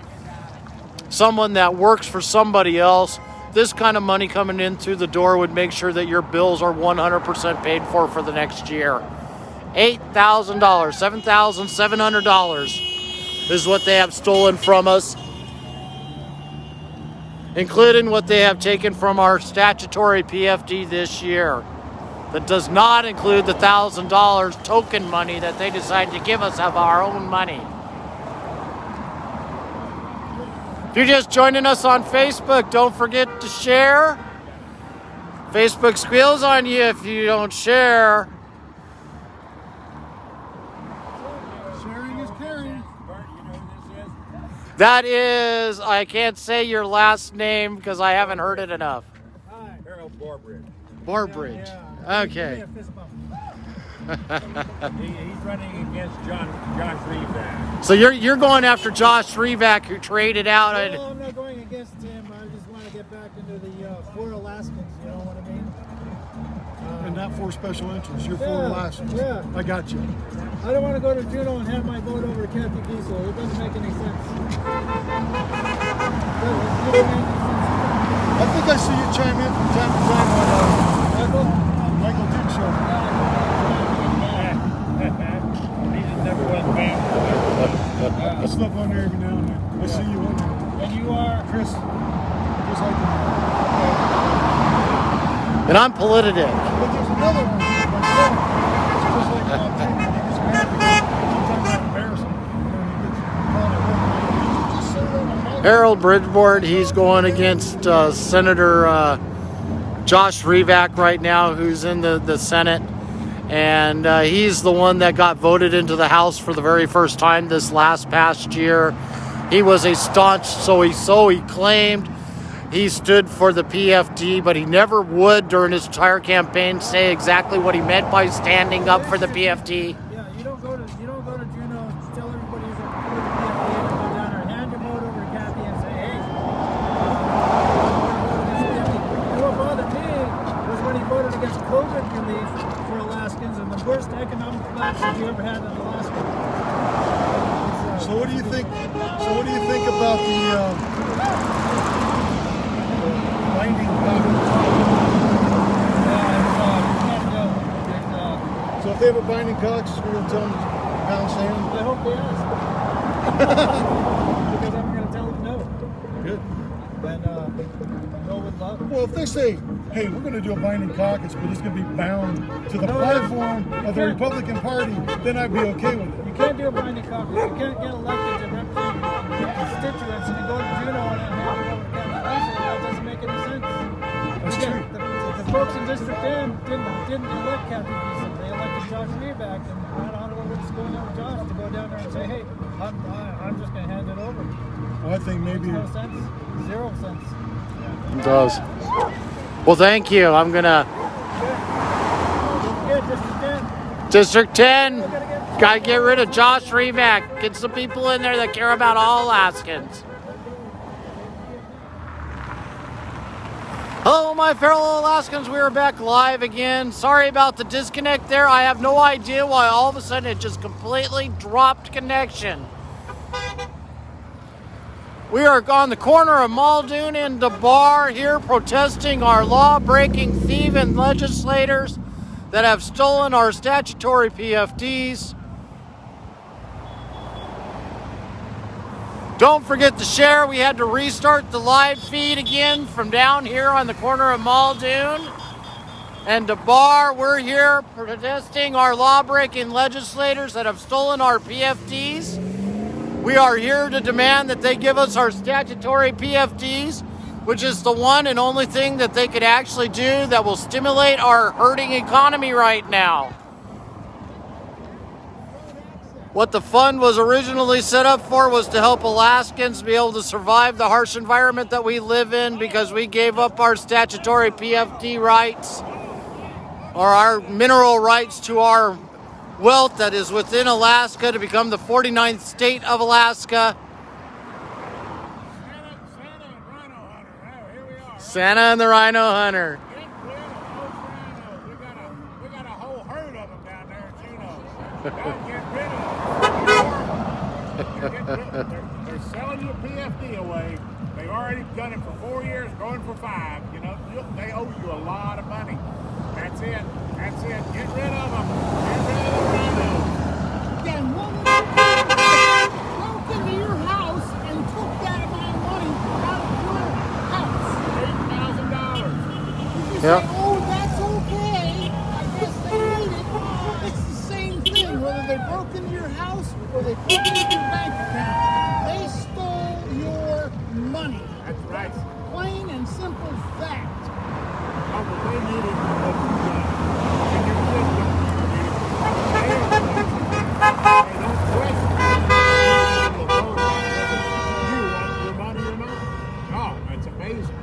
A: someone that works for somebody else, this kind of money coming in through the door would make sure that your bills are 100% paid for the next year. $8,000, $7,700 is what they have stolen from us, including what they have taken from our statutory PFD this year. That does not include the $1,000 token money that they decided to give us of our own money. If you're just joining us on Facebook, don't forget to share. Facebook squeals on you if you don't share.
G: Sharing is caring.
A: That is, I can't say your last name because I haven't heard it enough.
C: Harold Barbridge.
A: Barbridge. Okay.
H: He's running against Josh Revac.
A: So you're going after Josh Revac, who traded out.
G: No, I'm not going against him. I just want to get back into the for Alaskans. You know what I mean?
K: And not for special interests. You're for
G: Yeah,
K: Alaskans.
G: yeah.
K: I got you.
G: I don't want to go to Juneau and have my vote over Cathy Giessel. It doesn't make any sense.
K: I think I see you chime in from time to time on Michael Duke show.
H: He just never went back.
K: I slip on there every now and then. I see you on there.
G: And you are
K: Chris. Just like that.
A: And I'm Politidic.
K: But there's another one. Myself. It's just like Tim. He gets mad because sometimes I'm embarrassing.
A: Harold Bridgeport, he's going against Senator Josh Revac right now, who's in the Senate. And he's the one that got voted into the House for the very first time this past year. He was a staunch, so he claimed. He stood for the PFD, but he never would during his entire campaign say exactly what he meant by standing up for the PFD.
G: Yeah, you don't go to Juneau and tell everybody you're going to PFD and go down there and hand your vote over to Gabby and say, hey, and what bothered me was when he voted against COVID relief for Alaskans and the worst economic collapse you ever had in Alaska.
K: So what do you think? So what do you think about the binding So if they have a binding Cox, we're going to tell them to pound sand?
G: I hope they ask. Because I'm going to tell them no.
K: Good.
G: And no with love.
K: Well, if they say, hey, we're going to do a binding caucus, but it's going to be bound to the platform of the Republican Party, then I'd be okay with it.
G: You can't do a binding caucus. You can't get elected to represent your constituents and you go to Juneau and have it over to Cathy Giessel. That doesn't make any sense.
K: That's true.
G: The folks in District M didn't elect Cathy Giessel. They elected Josh Revac, and I don't know what's going on with Josh to go down there and say, hey, I'm just going to hand it over.
K: Well, I think maybe...
G: No sense. 0 cents.
A: It does. Well, thank you. I'm going to... District 10. Got to get rid of Josh Revac. Get some people in there that care about all Alaskans. Hello, my fellow Alaskans. We are back live again. Sorry about the disconnect there. I have no idea why all of a sudden it just completely dropped connection. We are on the corner of Muldoon and Debarr here protesting our law-breaking thieving legislators that have stolen our statutory PFDs. Don't forget to share. We had to restart the live feed again from down here on the corner of Muldoon and Debarr. We're here protesting our law-breaking legislators that have stolen our PFDs. We are here to demand that they give us our statutory PFDs, which is the one and only thing that they could actually do that will stimulate our hurting economy right now. What the fund was originally set up for was to help Alaskans be able to survive the harsh environment that we live in because we gave up our statutory PFD rights or our mineral rights to our wealth that is within Alaska to become the 49th state of Alaska. Santa and the Rhino Hunter.
H: We got a whole herd of them down there in Juneau. They're selling you PFD away. They've already done it for 4 years, going for 5. You know, they owe you a lot of money. That's it. That's it. Get rid of them. Get rid of the rhinos.
E: Then one broke into your house and took that amount of money out of your house.
H: $8,000.
E: You say, oh, that's okay. I guess they need it. It's the same thing, whether they broke into your house or they broke into your bank account. They stole your money.
H: That's right.
E: Plain and simple fact.
H: Oh, but they need it because and your kids don't need it. They don't question you want your money or not. Oh, it's amazing.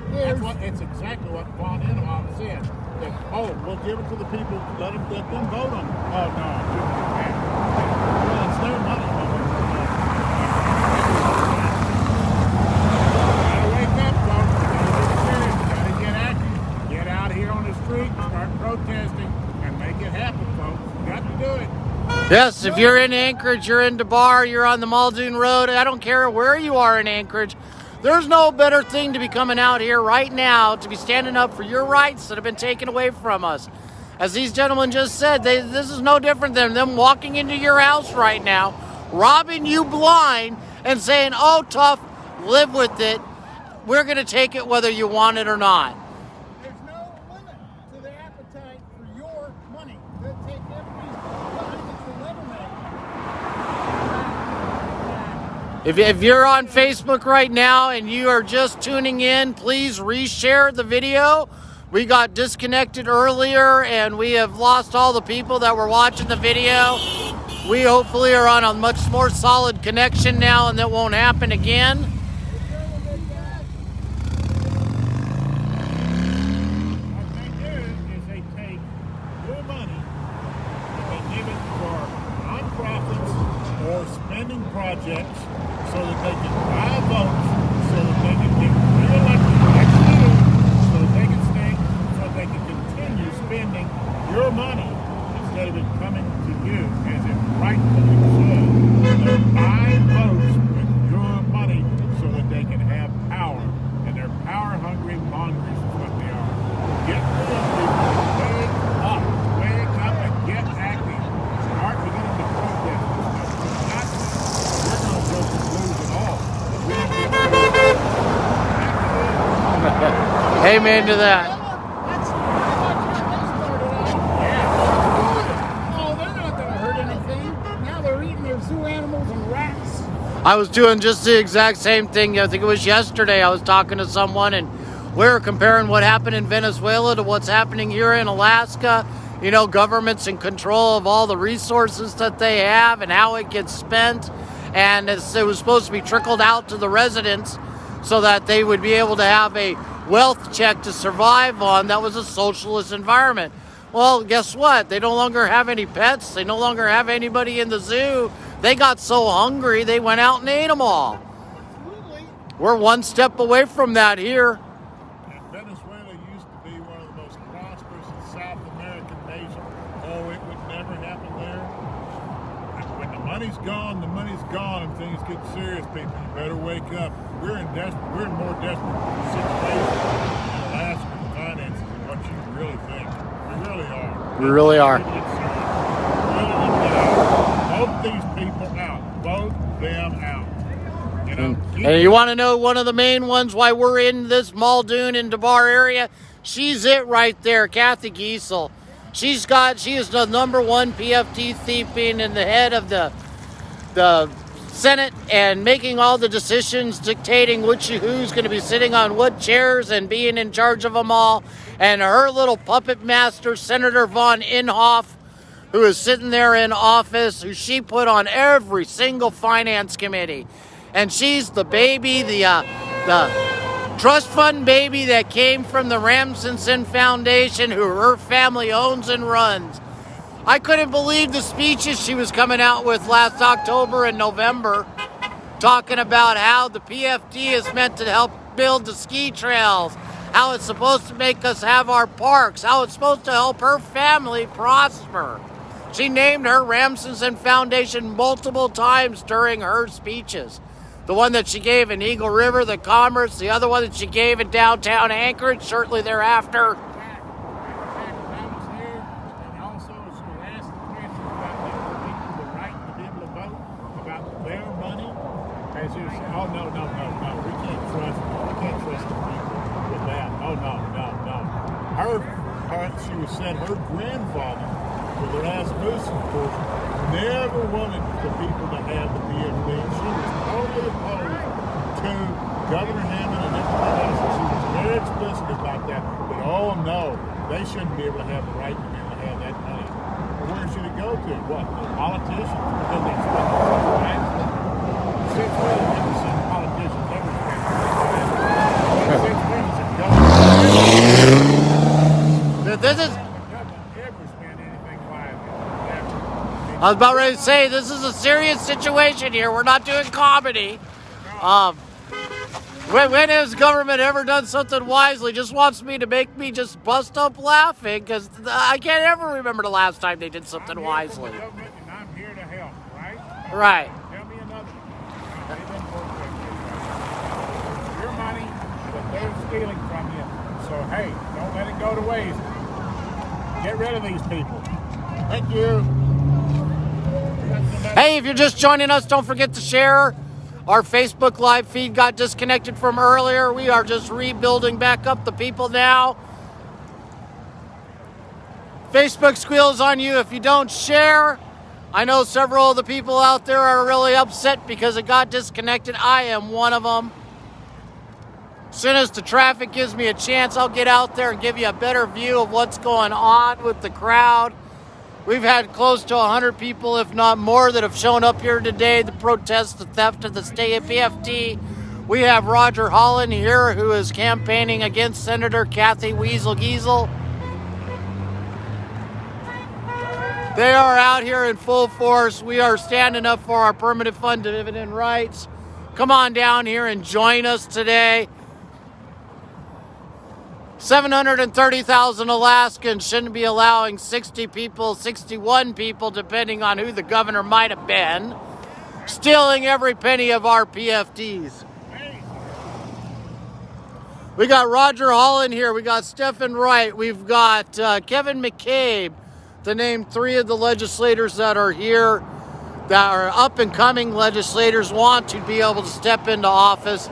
H: It's exactly what Von Imhof said. That, oh, we'll give it to the people, let them vote on it. Oh, no, you can't. Well, it's their money. Gotta wake up, folks. Gotta get serious. Gotta get active. Get out here on the street, start protesting, and make it happen, folks. Got to do it.
A: Yes, if you're in Anchorage, you're in Debarr, you're on the Muldoon Road, I don't care where you are in Anchorage, there's no better thing to be coming out here right now to be standing up for your rights that have been taken away from us. As these gentlemen just said, this is no different than them walking into your house right now, robbing you blind and saying, oh, tough, live with it. We're going to take it whether you want it or not.
E: There's no limit to the appetite for your money. They'll take everybody's money that you'll never make.
A: If you're on Facebook right now and you are just tuning in, please reshare the video. We got disconnected earlier and we have lost all the people that were watching the video. We hopefully are on a much more solid connection now and that won't happen again.
H: Projects so that they can buy votes, so that they can get re-elected next year, so that they can stay, so that they can continue spending your money instead of it coming to you as it rightfully should. They're buying votes with your money so that they can have power, and they're power-hungry mongrels is what they are. Get rid of people. Wake up and get active. Start beginning to protest.
A: Amen to that.
E: Oh, they're not going to hurt anything. Now they're eating their zoo animals and rats.
A: I was doing just the exact same thing. I think it was yesterday. I was talking to someone and we were comparing what happened in Venezuela to what's happening here in Alaska. You know, government's in control of all the resources that they have and how it gets spent. And it was supposed to be trickled out to the residents so that they would be able to have a wealth check to survive on. That was a socialist environment. Well, guess what? They no longer have any pets. They no longer have anybody in the zoo. They got so hungry, they went out and ate them all.
E: Absolutely.
A: We're one step away from that here.
H: And Venezuela money's gone, and things get serious, people. You better wake up. We're in more desperate situation in Alaska finances than what you really think. We really are.
A: We really are.
H: Vote these people out. Vote them out. You know,
A: And you want to know one of the main ones why we're in this Muldoon and Debarr area? She's it right there, Cathy Giessel. She is the #1 PFD thief, being in the head of the Senate and making all the decisions, dictating who's going to be sitting on what chairs and being in charge of them all. And her little puppet master, Senator von Imhof, who is sitting there in office, who she put on every single finance committee. And she's the baby, the trust fund baby that came from the Rasmuson Foundation, who her family owns and runs. I couldn't believe the speeches she was coming out with last October and November, talking about how the PFD is meant to help build the ski trails, how it's supposed to make us have our parks, how it's supposed to help her family prosper. She named her Rasmuson Foundation multiple times during her speeches. The one that she gave in Eagle River, the Commerce, the other one that she gave in downtown Anchorage shortly thereafter.
H: Oh, no. We can't trust the people with that. Oh, no. She was said her grandfather, with the Rasmuson person, never wanted the people to have the PFD. She was totally opposed to Governor Hammond and everybody else. She was very explicit about that. But oh no, they shouldn't be able to have the right to be able to have that money. Where should it go to? What? The politicians? Because they spend it so wisely. Since we haven't seen politicians ever spend
A: I was about ready to say, this is a serious situation here. We're not doing comedy. When has government ever done something wisely? Just wants me to make me just bust up laughing, because I can't ever remember the last time they did something wisely.
H: I'm here to help, right?
A: Right.
H: Tell me another one. No, they didn't work that way. Your money that they're stealing from you. So, hey, don't let it go to waste. Get rid of these people. Thank you.
A: Hey, if you're just joining us, don't forget to share. Our Facebook live feed got disconnected from earlier. We are just rebuilding back up the people now. Facebook squeals on you if you don't share. I know several of the people out there are really upset because it got disconnected. I am one of them. As soon as the traffic gives me a chance, I'll get out there and give you a better view of what's going on with the crowd. We've had close to 100 people, if not more, that have shown up here today to protest the theft of the state PFD. We have Roger Holland here, who is campaigning against Senator Cathy Giessel. They are out here in full force. We are standing up for our permanent fund dividend rights. Come on down here and join us today. 730,000 Alaskans shouldn't be allowing 60 people, 61 people, depending on who the governor might have been, stealing every penny of our PFDs. We got Roger Holland here. We got Stephen Wright. We've got Kevin McCabe, to name 3 of the legislators that are here, that are up-and-coming legislators, want to be able to step into office.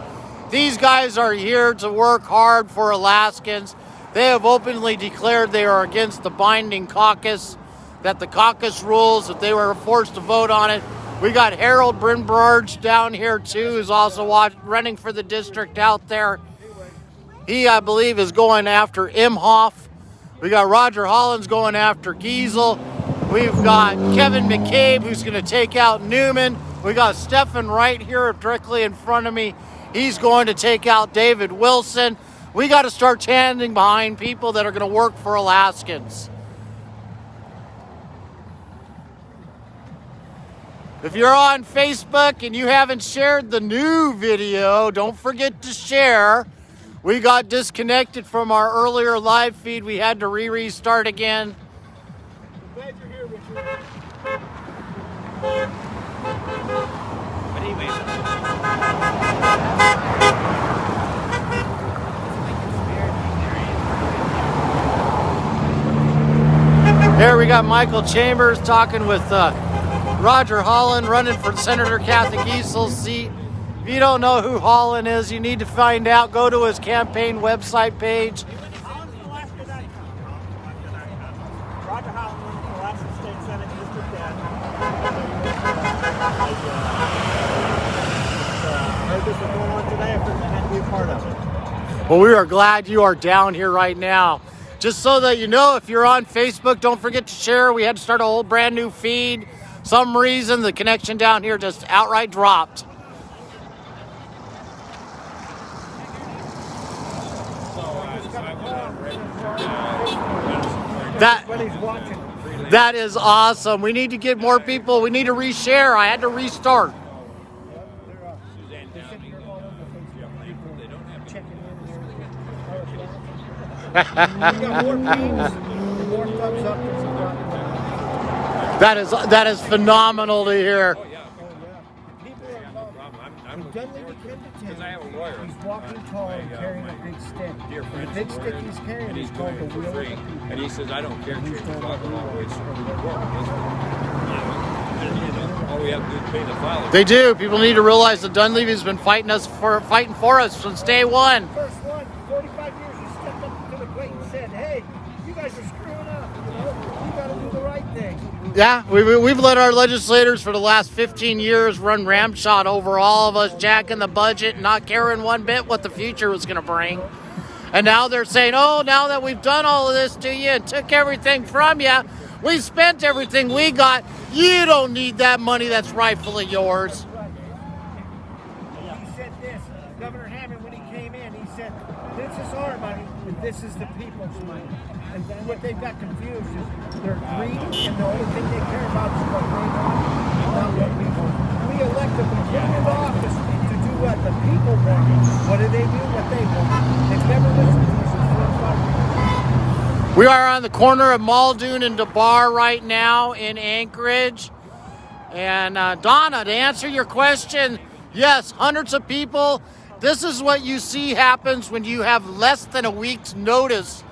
A: These guys are here to work hard for Alaskans. They have openly declared they are against the binding caucus, that the caucus rules, if they were forced to vote on it. We got Harold Brinbarge down here too, who's also running for the district out there. He, I believe, is going after Imhof. We got Roger Holland's going after Giessel. We've got Kevin McCabe, who's going to take out Newman. We got Stephen Wright here directly in front of me. He's going to take out David Wilson. We got to start standing behind people that are going to work for Alaskans. If you're on Facebook and you haven't shared the new video, don't forget to share. We got disconnected from our earlier live feed. We had to restart again.
H: Glad you're here, Richard.
A: we got Michael Chambers talking with Roger Holland, running for Senator Cathy Giessel's seat. If you don't know who Holland is, you need to find out. Go to his campaign website page.
L: Roger Holland, Alaska State Senate, District 10. Heard this was going on today. I had to be a part of it.
A: Well, we are glad you are down here right now. Just so that you know, if you're on Facebook, don't forget to share. We had to start a whole brand new feed. Some reason the connection down here just outright dropped. That is awesome. We need to get more people. We need to reshare. I had to restart. That is phenomenal to hear.
L: Because I have a lawyer. He's walking tall and carrying a big stick. The big stick he's carrying is called the wheel.
M: And he says, I don't care. All we have to do is pay the file.
A: They do. People need to realize that Dunleavy's been fighting for us since day one.
L: First one, 45 years, he stepped up to the plate and said, hey, you guys are screwing up. You got to do the right thing.
A: Yeah, we've let our legislators for the last 15 years run ramshot over all of us, jacking the budget, not caring one bit what the future was going to bring. And now they're saying, oh, now that we've done all of this to you and took everything from you, we spent everything we got, you don't need that money that's rightfully yours.
L: He said this, Governor Hammond, when he came in, he said, this is our money and this is the people's money. And what they've got confused is they're greedy, and the only thing they care about is what they want, not what we want. We elect them to get into office to do what the people want. What do they do? What they want. They've never listened to us in 45 years.
A: We are on the corner of Muldoon and Debarr right now in Anchorage. And Donna, to answer your question, yes, hundreds of people. This is what you see happens when you have less than a week's notice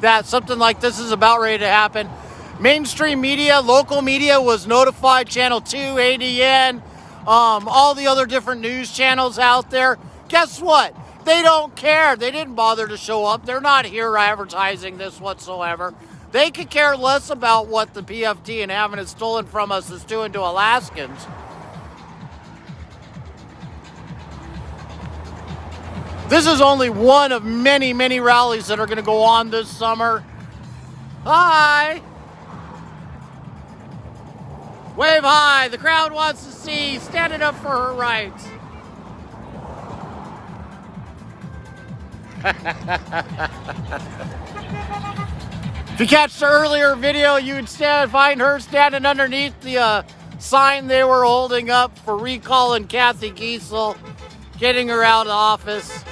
A: that something like this is about ready to happen. Mainstream media, local media was notified, Channel 2, ADN, all the other different news channels out there. Guess what? They don't care. They didn't bother to show up. They're not here advertising this whatsoever. They could care less about what the PFD and having it stolen from us is doing to Alaskans. This is only one of many, many rallies that are going to go on this summer. Hi! Wave high. The crowd wants to see. Standing up for her rights. If you catch the earlier video, you would find her standing underneath the sign they were holding up for recalling Cathy Giessel, getting her out of office.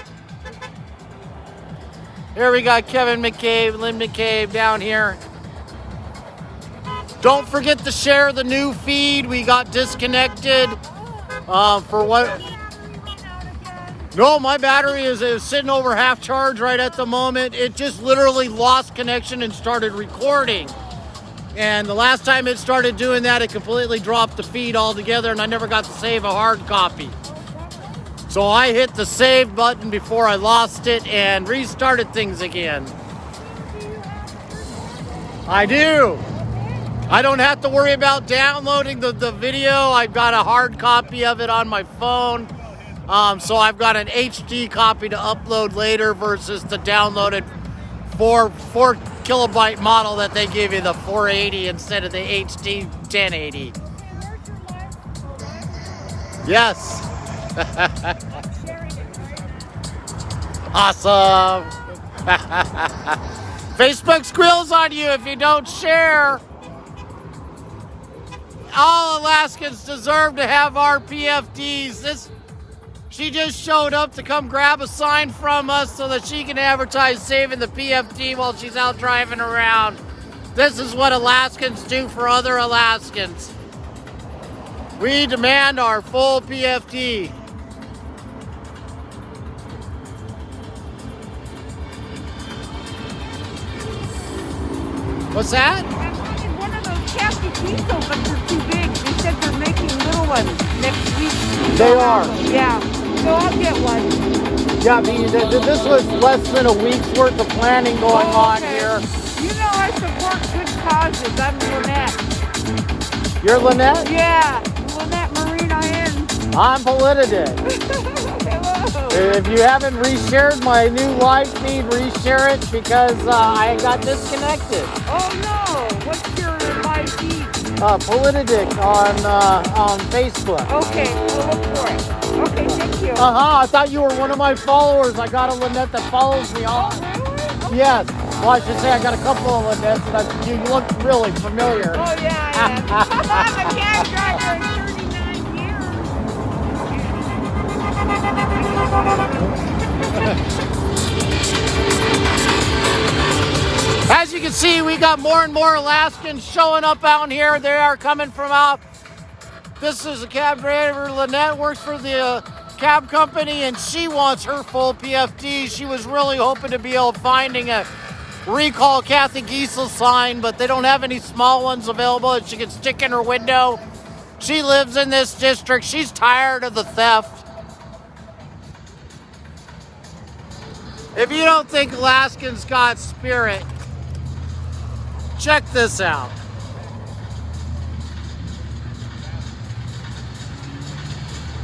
A: Here we got Kevin McCabe, Lynn McCabe down here. Don't forget to share the new feed. We got disconnected for what? No, my battery is sitting over half charge right at the moment. It just literally lost connection and started recording. And the last time it started doing that, it completely dropped the feed altogether, and I never got to save a hard copy. So I hit the save button before I lost it and restarted things again. I do. I don't have to worry about downloading the video. I've got a hard copy of it on my phone. So I've got an HD copy to upload later versus the downloaded 4 kilobyte model that they give you, the 480 instead of the HD 1080. Yes. Awesome. Facebook squeals on you if you don't share. All Alaskans deserve to have our PFDs. She just showed up to come grab a sign from us so that she can advertise saving the PFD while she's out driving around. This is what Alaskans do for other Alaskans. We demand our full PFD. What's that?
E: One of
D: Cathy Giessel, but they're too big. They said they're making little ones next week.
A: They are.
D: Yeah. So I'll get one.
A: Yeah, this was less than a week's worth of planning going on here.
D: You know I support good causes. I'm Lynette.
A: You're Lynette?
D: Yeah. Lynette Marine I am.
A: I'm Politidic.
D: Hello.
A: If you haven't reshared my new live feed, reshare it because I got disconnected.
D: Oh no. What's your live feed?
A: Politidic on Facebook.
D: Okay, we'll look for it. Okay, thank you.
A: I thought you were one of my followers. I got a Lynette that follows me on.
D: Oh, really? Okay.
A: Yes. Well, I should say I got a couple of Lynettes, and you look really familiar.
D: Oh, yeah, I am. I'm a cab driver in 39 years.
A: As you can see, we got more and more Alaskans showing up out here. They are coming from out. This is a cab driver. Lynette works for the cab company, and she wants her full PFD. She was really hoping to be able to finding a recall Cathy Giessel sign, but they don't have any small ones available that she can stick in her window. She lives in this district. She's tired of the theft. If you don't think Alaskans got spirit, check this out.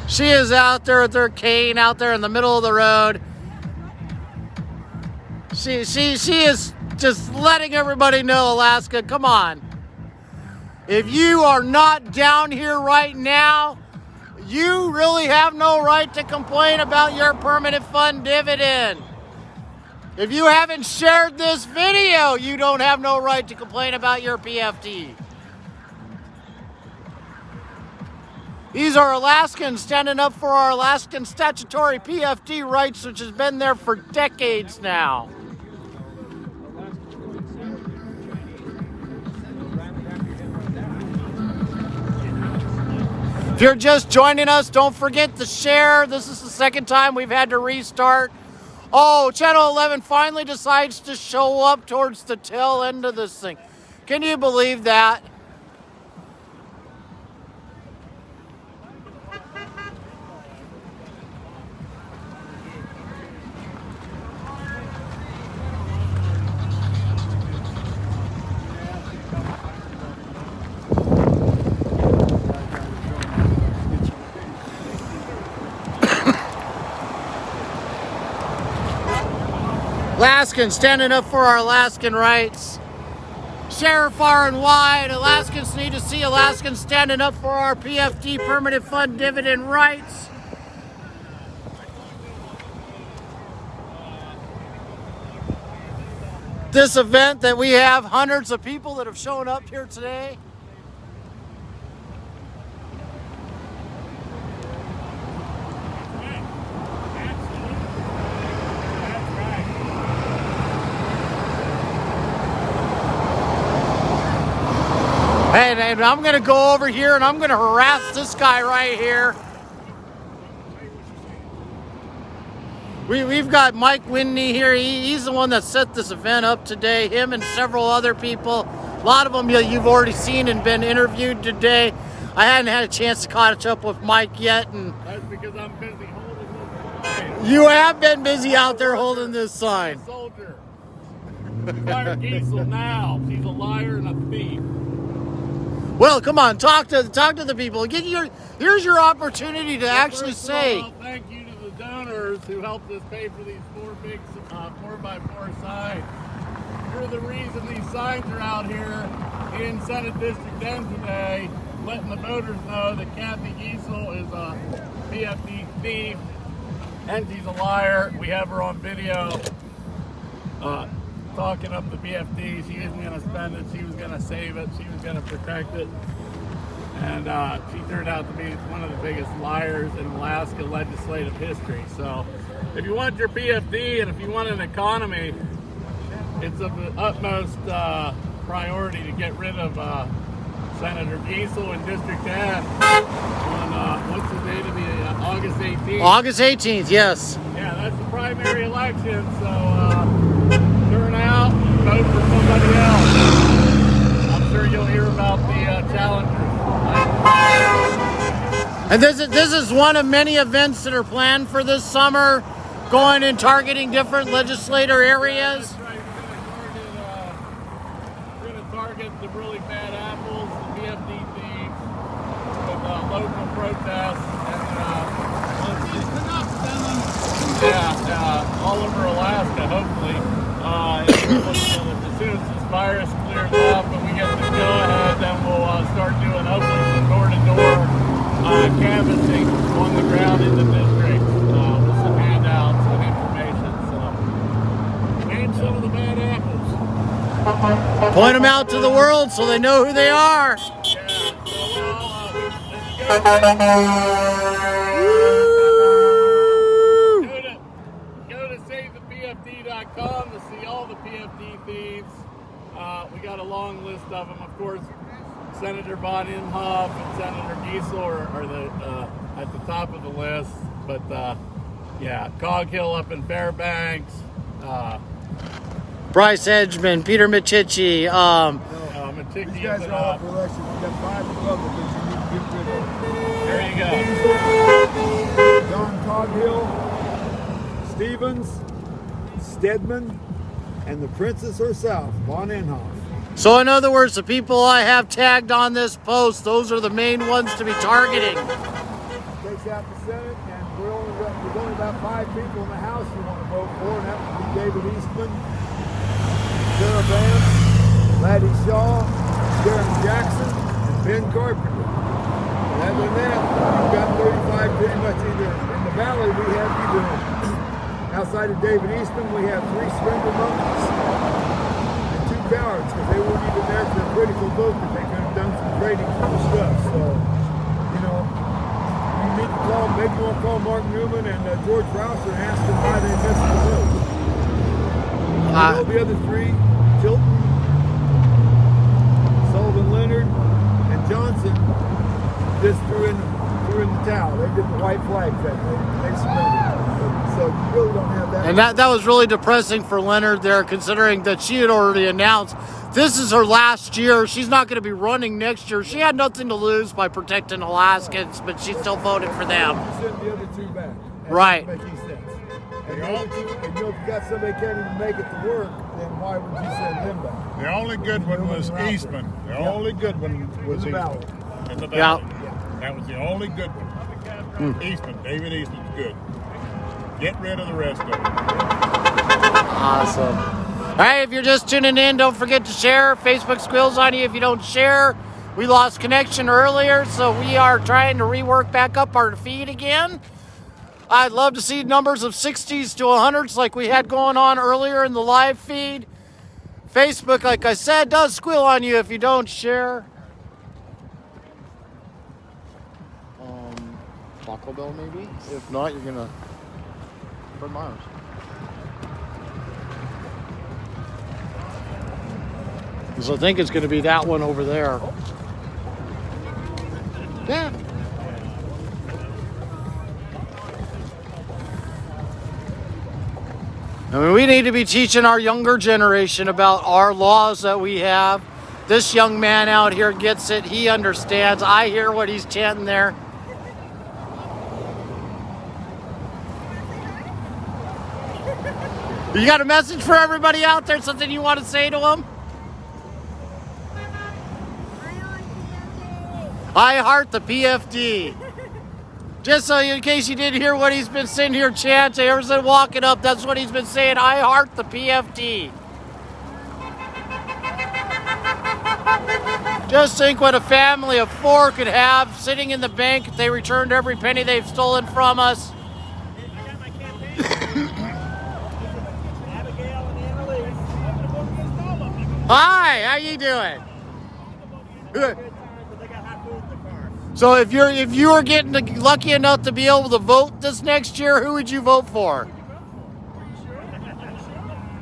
A: She is out there with her cane out there in the middle of the road. She is just letting everybody know, Alaska, come on. If you are not down here right now, you really have no right to complain about your permanent fund dividend. If you haven't shared this video, you don't have no right to complain about your PFD. These are Alaskans standing up for our Alaskan statutory PFD rights, which has been there for decades now. If you're just joining us, don't forget to share. This is the second time we've had to restart. Oh, Channel 11 finally decides to show up towards the tail end of this thing. Can you believe that? Alaskans standing up for our Alaskan rights. Share far and wide. Alaskans need to see Alaskans standing up for our PFD permanent fund dividend rights. This event that we have hundreds of people that have shown up here today. And I'm going to go over here and I'm going to harass this guy right here. We've got Mike Whitney here. He's the one that set this event up today. Him and several other people. A lot of them you've already seen and been interviewed today. I hadn't had a chance to catch up with Mike yet. And
H: that's because I'm busy holding this sign.
A: You have been busy out there holding this sign.
H: Soldier. Fire Giessel now. She's a liar and a thief.
A: Well, come on, talk to the people. Here's your opportunity to actually say.
H: Thank you to the donors who helped us pay for these 4 big 4x4 signs. You're the reason these signs are out here in Senate District N today, letting the voters know that Cathy Giessel is a PFD thief and she's a liar. We have her on video talking up the PFD. She isn't going to spend it. She was going to save it. She was going to protect it. And she turned out to be one of the biggest liars in Alaska legislative history. So if you want your PFD and if you want an economy, it's of the utmost priority to get rid of Senator Giessel in District 10 on, what's the date of the, August 18th?
A: August 18th, yes.
H: Yeah, that's the primary election, so turn out, vote for somebody else. I'm sure sure you'll hear about the challengers.
A: And this is one of many events that are planned for this summer, going and targeting different legislator areas.
H: That's right. We're going to target the really bad apples, the PFD thieves, with local protests, and all over Alaska, hopefully. As soon as this virus clears up and we get the go-ahead, then we'll start doing hopefully some door-to-door canvassing on the ground in the district with some handouts and information. So, name some of the bad apples.
A: Point them out to the world so they know who they are.
H: Go to SaveThePFD.com to see all the PFD thieves. We got a long list of them, of course. Senator von Imhof and Senator Giessel are at the top of the list. But yeah, Cog Hill up in Fairbanks.
A: Bryce Edgman, Peter Machichi.
K: These guys are all up for election. We got 5 Republicans you need to get rid of.
H: There you go.
K: John Coghill, Stevens, Stedman, and the princess herself, von Imhof.
A: So in other words, the people I have tagged on this post, those are the main ones to be targeting.
K: Takes out the Senate, and there's only about 5 people in the House you want to vote for, and that would be David Eastman, Sarah Vance, Laddie Shaw, Sharon Jackson, and Ben Carpenter. And other than that, you've got 35 pretty much either in the valley. We have either outside of David Eastman, we have 3 Springer monkeys and 2 cowards, because they weren't even there for a critical vote, but they could have done some trading for the stuff. So, you know, you need to call, maybe you want to call Mark Newman and George Rouser and ask them why they missed the vote. The other 3, Tilton, Sullivan Leonard, and Johnston, just threw in the towel. They did the white flag thing. They surrendered. So you really don't have that.
A: And that was really depressing for Leonard there, considering that she had already announced this is her last year. She's not going to be running next year. She had nothing to lose by protecting Alaskans, but she still voted for them.
K: Send the other 2 back. That
A: Right.
K: doesn't make any sense. And you know, if you got somebody who can't even make it to work, then why would you send them back?
H: The only good one was Eastman. The only good one was Eastman. In the valley. That was the only good one. Eastman. David Eastman's good. Get rid of the rest of them.
A: Awesome. All right, if you're just tuning in, don't forget to share. Facebook squeals on you if you don't share. We lost connection earlier, so we are trying to rework back up our feed again. I'd love to see numbers of 60s to 100s like we had going on earlier in the live feed. Facebook, like I said, does squeal on you if you don't share. Taco Bell maybe? If not, you're gonna Fort Myers. So I think it's gonna be that one over there. Yeah. I mean, we need to be teaching our younger generation about our laws that we have. This young man out here gets it. He understands. I hear what he's chanting there. You got a message for everybody out there? Something you want to say to them? I heart the PFD. Just so in case you didn't hear what he's been sitting here chanting, ever since walking up, that's what he's been saying. I heart the PFD. Just think what a family of 4 could have sitting in the bank if they returned every penny they've stolen from us. Hi, how you doing? Good. So if you were getting lucky enough to be able to vote this next year, who would you vote for?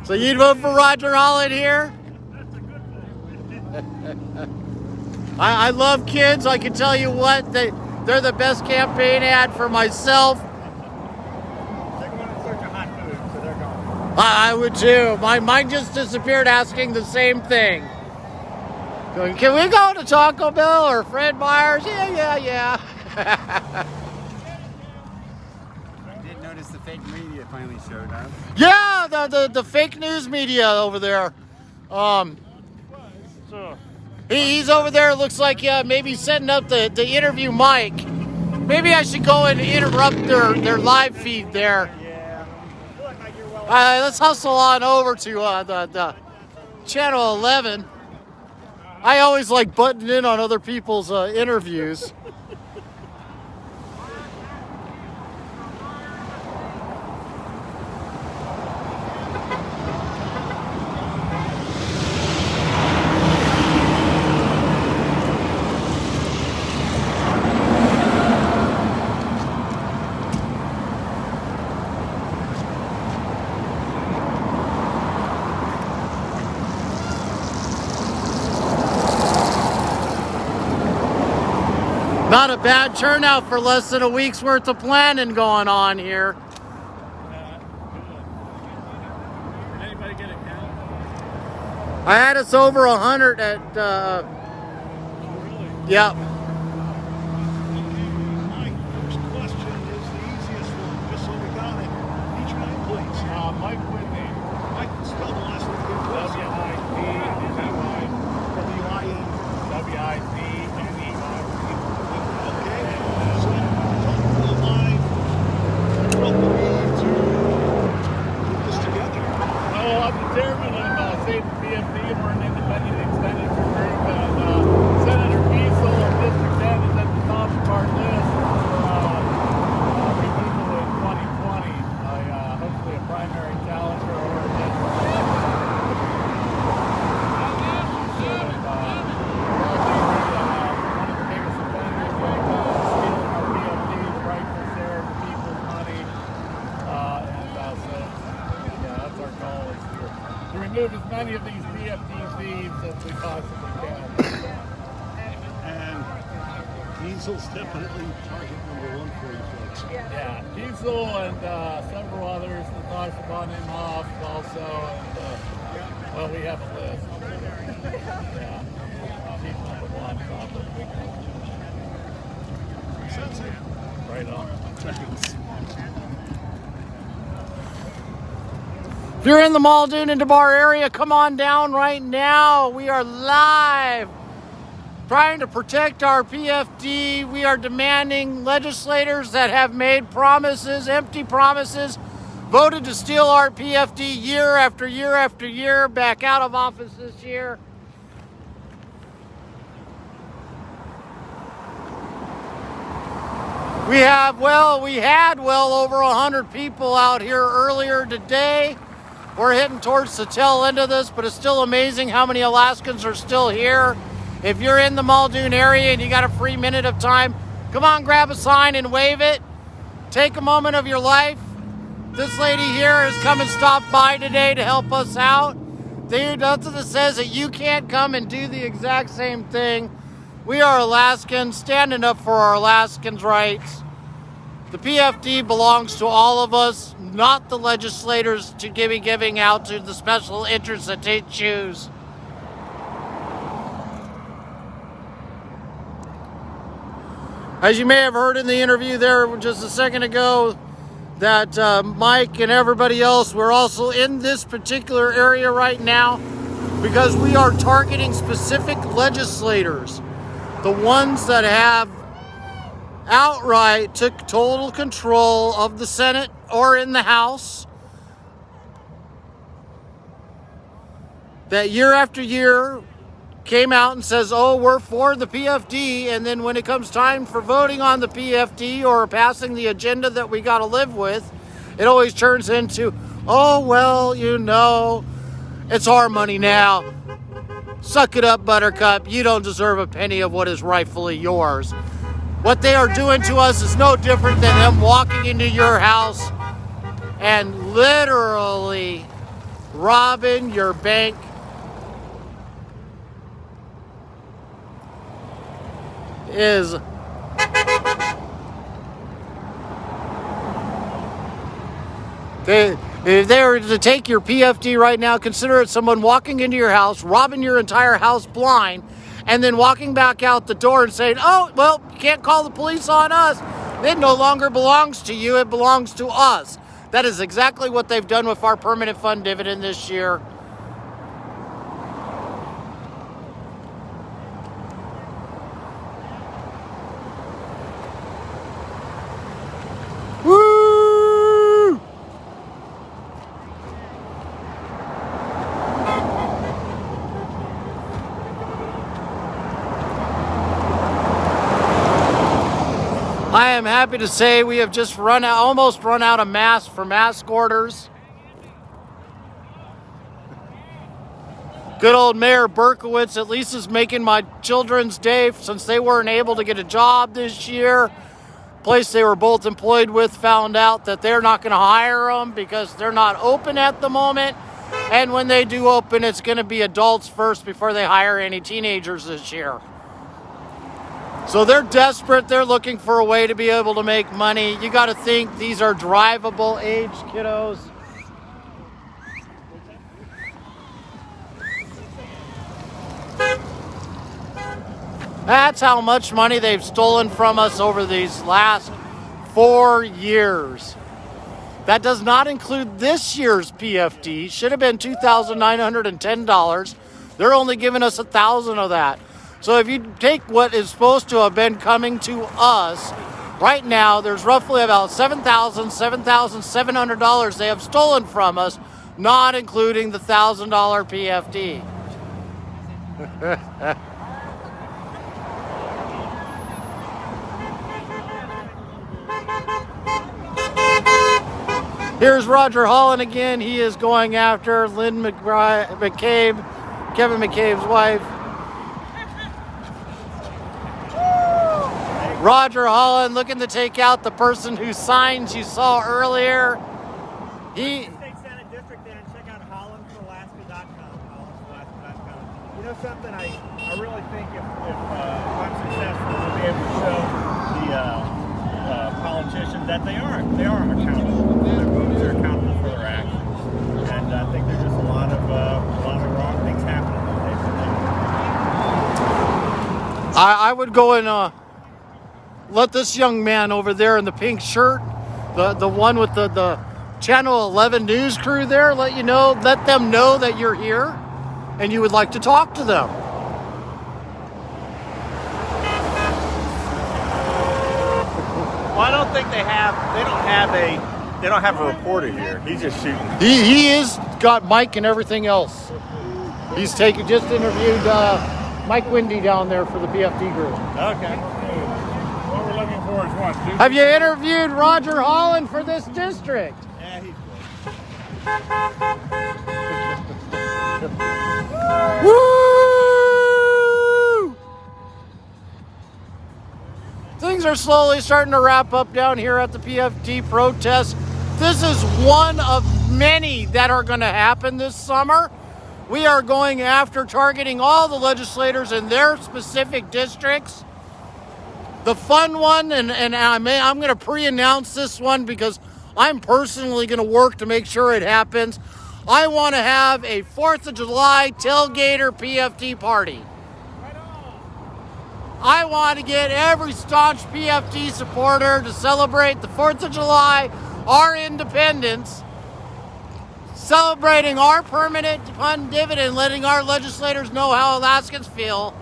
A: So you'd vote for Roger Holland here? I love kids. I can tell you what, they're the best campaign ad for myself. I would too. Mine just disappeared asking the same thing. Can we go to Taco Bell or Fred Meyer's? Yeah.
J: Did notice the fake media finally showed up.
A: Yeah, the fake news media over there. He's over there. Looks like maybe setting up the interview mic. Maybe I should go and interrupt their live feed there. Let's hustle on over to the channel 11. I always like butting in on other people's interviews. Not a bad turnout for less than a week's worth of planning going on here.
H: Did anybody get a count?
A: I had us over 100 at, yep.
B: My first question is the easiest one, just so we got it. Each name, please.
H: Mike Whitney.
B: Mike, spell the last name, please.
H: W-I-P-W-I-N.
B: Okay, so talk to the line. What the need to put this together?
H: Well, I'm the chairman of Save The PFD, and we're an independent expenditure group. And Senator Giessel of District 10 is at the top of our list for removal in 2020. Hopefully a primary challenger or a remove as many of these PFD thieves as we possibly can.
B: And Giesel's definitely target number one for you folks.
H: Yeah, Giessel and several others, Natasha von Imhof also, and well, we have a list. Yeah, she's number one probably. Right on.
A: If you're in the Muldoon and Debarr area, come on down right now. We are live trying to protect our PFD. We are demanding legislators that have made promises, empty promises, voted to steal our PFD year after year after year, back out of office this year. We had well over 100 people out here earlier today. We're hitting towards the tail end of this, but it's still amazing how many Alaskans are still here. If you're in the Muldoon area and you got a free minute of time, come on, grab a sign and wave it. Take a moment of your life. This lady here has come and stopped by today to help us out. There's nothing that says that you can't come and do the exact same thing. We are Alaskans, standing up for our Alaskans' rights. The PFD belongs to all of us, not the legislators to be giving out to the special interests that they choose. As you may have heard in the interview there just a second ago, that Mike and everybody else, we're also in this particular area right now because we are targeting specific legislators. The ones that have outright took total control of the Senate or in the House, that year after year came out and says, oh, we're for the PFD, and then when it comes time for voting on the PFD or passing the agenda that we got to live with, it always turns into, oh, well, you know, it's our money now. Suck it up, Buttercup. You don't deserve a penny of what is rightfully yours. What they are doing to us is no different than them walking into your house and literally robbing your bank. If they were to take your PFD right now, consider it someone walking into your house, robbing your entire house blind, and then walking back out the door and saying, oh, well, you can't call the police on us. It no longer belongs to you. It belongs to us. That is exactly what they've done with our permanent fund dividend this year. Woo! I am happy to say we have just almost run out of masks for mask orders. Good old Mayor Berkowitz at least is making my children's day, since they weren't able to get a job this year. Place they were both employed with found out that they're not going to hire them because they're not open at the moment. And when they do open, it's going to be adults first before they hire any teenagers this year. So they're desperate. They're looking for a way to be able to make money. You got to think these are drivable age kiddos. That's how much money they've stolen from us over these last 4 years. That does not include this year's PFD. Should have been $2,910. They're only giving us $1,000 of that. So if you take what is supposed to have been coming to us, right now there's roughly about $7,700 they have stolen from us, not including the $1,000 PFD. Here's Roger Holland again. He is going after Kevin McCabe's wife. Roger Holland looking to take out the person whose signs you saw earlier.
L: State Senate District there and check out hollandforalaska.com. You know something, I really think if I'm successful, we'll be able to show the politicians that they are accountable. Their votes are accountable for their actions. And I think there's just a lot of wrong things happening.
A: I would go and let this young man over there in the pink shirt, the one with the Channel 11 news crew there, let them know that you're here and you would like to talk to them.
C: Well, I don't think they don't have a reporter here. He's just shooting.
A: He is got mic and everything else. He's just interviewed Mike Windy down there for the PFD group.
C: Okay.
H: What we're looking for is what?
A: Have you interviewed Roger Holland for this district?
C: Yeah, he's
A: Woo! Things are slowly starting to wrap up down here at the PFD protest. This is one of many that are going to happen this summer. We are going after targeting all the legislators in their specific districts. The fun one, and I'm going to pre-announce this one because I'm personally going to work to make sure it happens. I want to have a 4th of July tailgater PFD party. I want to get every staunch PFD supporter to celebrate the 4th of July, our independence, celebrating our permanent fund dividend, letting our legislators know how Alaskans feel.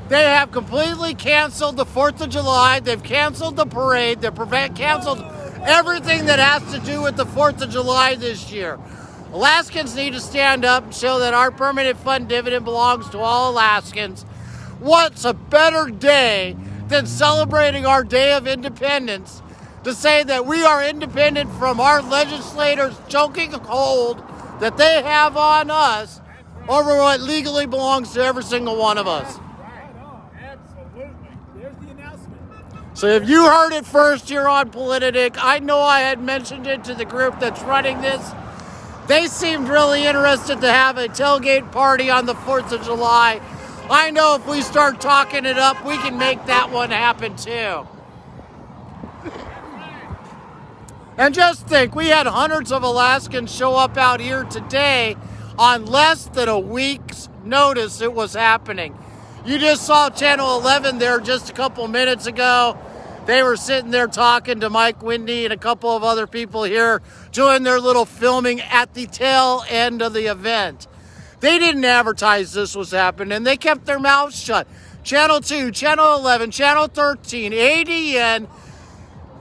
A: They have completely canceled the 4th of July. They've canceled the parade. They've canceled everything that has to do with the 4th of July this year. Alaskans need to stand up and show that our permanent fund dividend belongs to all Alaskans. What's a better day than celebrating our Day of Independence to say that we are independent from our legislators' choking hold that they have on us over what legally belongs to every single one of us. So if you heard it first here on Politic, I know I had mentioned it to the group that's running this. They seemed really interested to have a tailgate party on the 4th of July. I know if we start talking it up, we can make that one happen too. And just think, we had hundreds of Alaskans show up out here today on less than a week's notice it was happening. You just saw Channel 11 there just a couple minutes ago. They were sitting there talking to Mike Windy and a couple of other people here doing their little filming at the tail end of the event. They didn't advertise this was happening. They kept their mouths shut. Channel 2, Channel 11, Channel 13, ADN,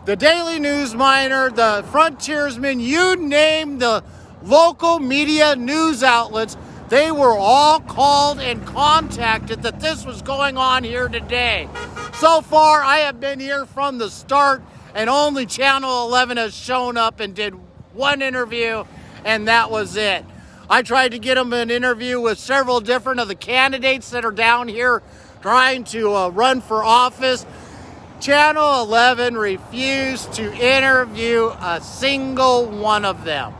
A: the Daily News Miner, the Frontiersman, you name the local media news outlets, they were all called and contacted that this was going on here today. So far, I have been here from the start, and only Channel 11 has shown up and did one interview, and that was it. I tried to get them an interview with several different of the candidates that are down here trying to run for office. Channel 11 refused to interview a single one of them.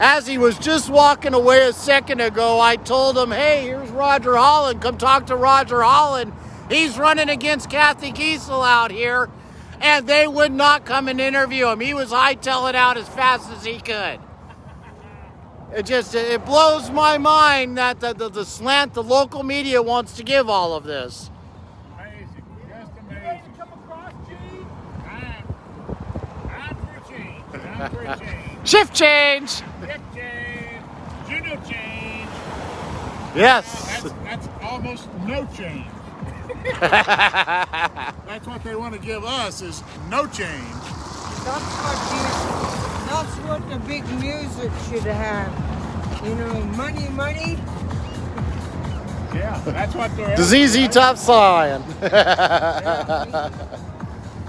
A: As he was just walking away a second ago, I told him, hey, here's Roger Holland. Come talk to Roger Holland. He's running against Cathy Giessel out here. And they would not come and interview him. He was hightailing out as fast as he could. It blows my mind that the slant the local media wants to give all of this.
H: Amazing. Just amazing. Come across, Gene? I'm for change. I'm for change.
A: Shift change.
H: Shift change. Juno change.
A: Yes.
H: That's almost no change. That's what they want to give us is no change.
D: That's what the big music should have. You know, money, money.
H: Yeah, that's what they're.
A: The ZZ Top sign.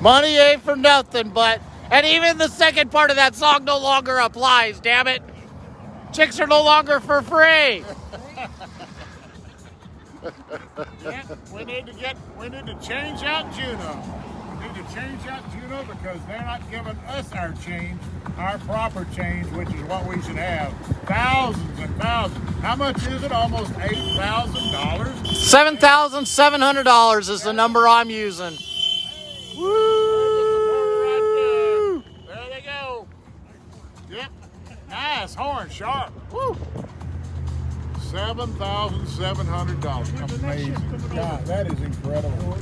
A: Money ain't for nothing, but. And even the second part of that song no longer applies, damn it. Chicks are no longer for free.
H: Yeah, we need to change out Juno. We need to change out Juno because they're not giving us our change, our proper change, which is what we should have. Thousands and thousands. How much is it? Almost $8,000?
A: $7,700 is the number I'm using. Woo!
H: There they go. Yep. Nice horn, sharp. Woo! $7,700. Amazing. God, that is incredible.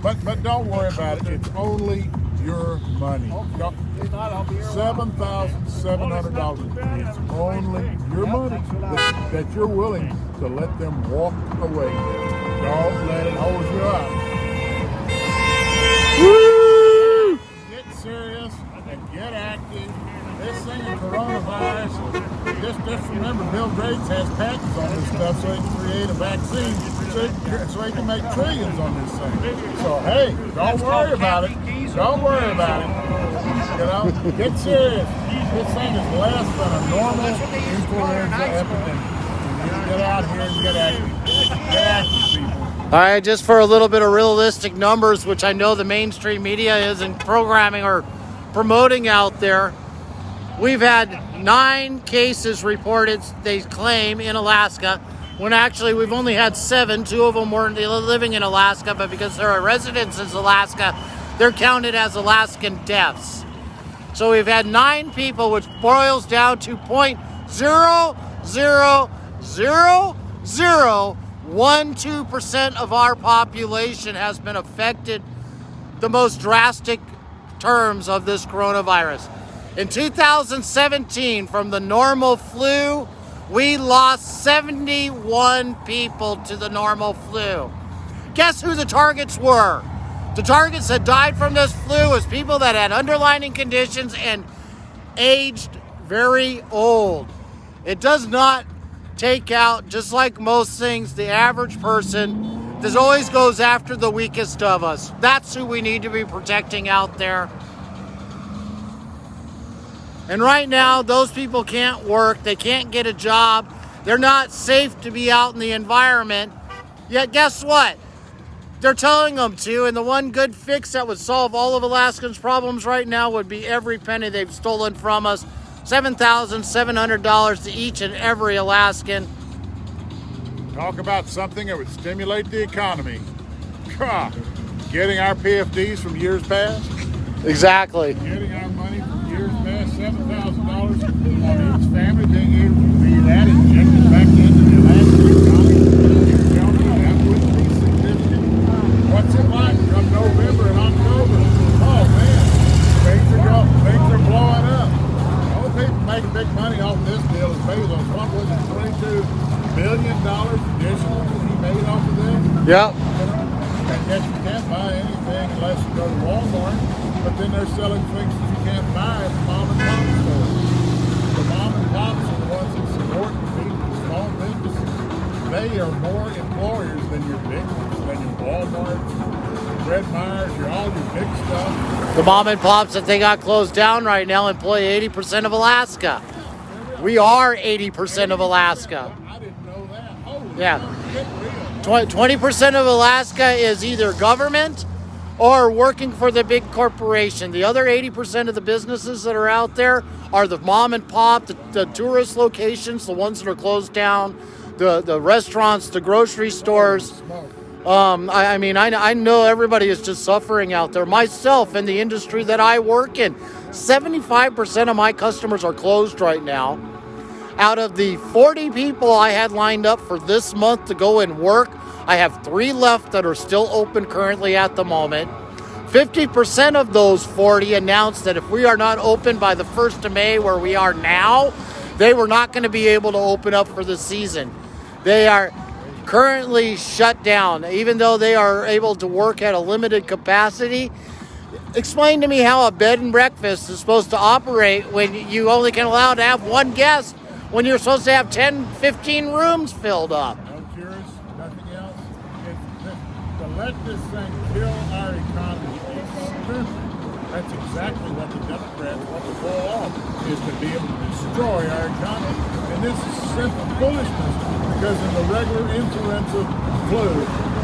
H: But don't worry about it. It's only your money. $7,700. It's only your money that you're willing to let them walk away with. Don't let it hold you up. Woo! Get serious and get active. This thing is coronavirus. Just remember, Bill Gates has patents on this stuff so he can create a vaccine so he can make trillions on this thing. So, hey, don't worry about it. Don't worry about it. You know, get serious. This thing is less than a normal influenza epidemic. You need to get out here and get active. Get active, people.
A: All right, just for a little bit of realistic numbers, which I know the mainstream media isn't programming or promoting out there. We've had 9 cases reported, they claim, in Alaska, when actually we've only had 7. 2 of them weren't living in Alaska, but because they're residents in Alaska, they're counted as Alaskan deaths. So we've had 9 people, which boils down to 0.00012% of our population has been affected the most drastic terms of this coronavirus. In 2017, from the normal flu, we lost 71 people to the normal flu. Guess who the targets were? The targets that died from this flu was people that had underlying conditions and aged very old. It does not take out, just like most things, the average person. This always goes after the weakest of us. That's who we need to be protecting out there. And right now, those people can't work. They can't get a job. They're not safe to be out in the environment. Yet guess what? They're telling them to, and the one good fix that would solve all of Alaskans' problems right now would be every penny they've stolen from us. $7,700 to each and every Alaskan.
H: Talk about something that would stimulate the economy. Getting our PFDs from years past.
A: Exactly.
H: Getting our money from years past, $7,000 on each family, being able to be that injected back into the Alaska economy.
A: Yep.
H: And yet you can't buy anything unless you go to Walmart. But then they're selling things that you can't buy at the mom and pop stores. The mom and pops are the ones that support the people, small businesses. They are more employers than your big ones, than your Walmart, Fred Meyer's, all your big stuff.
A: The mom and pops that they got closed down right now employ 80% of Alaska. We are 80% of Alaska.
H: I didn't know that. Holy
A: Yeah.
H: get real.
A: 20% of Alaska is either government or working for the big corporation. The other 80% of the businesses that are out there are the mom and pop, the tourist locations, the ones that are closed down, the restaurants, the grocery stores. I mean, I know everybody is just suffering out there. Myself, in the industry that I work in, 75% of my customers are closed right now. Out of the 40 people I had lined up for this month to go and work, I have 3 left that are still open currently at the moment. 50% of those 40 announced that if we are not open by the 1st of May, where we are now, they were not going to be able to open up for the season. They are currently shut down, even though they are able to work at a limited capacity. Explain to me how a bed and breakfast is supposed to operate when you only can allow to have 1 guest when you're supposed to have 10, 15 rooms filled up.
H: No cures, nothing else. To let this thing kill our economy is stupid. That's exactly what the Democrats want to pull off, is to be able to destroy our economy. And this is simple foolishness, because in the regular influenza flu,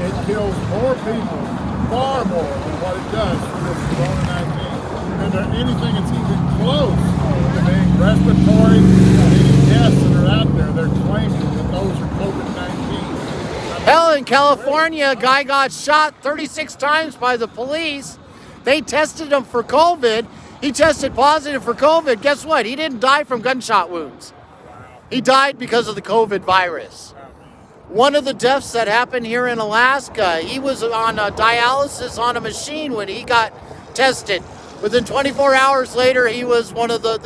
H: it kills more people, far more than what it does for this Corona-19. And there anything that's even close to being respiratory, any deaths that are out there, they're claiming that those are COVID-19.
A: Hell, in California, a guy got shot 36 times by the police. They tested him for COVID. He tested positive for COVID. Guess what? He didn't die from gunshot wounds. He died because of the COVID virus. One of the deaths that happened here in Alaska, he was on dialysis on a machine when he got tested. Within 24 hours later, he was one of the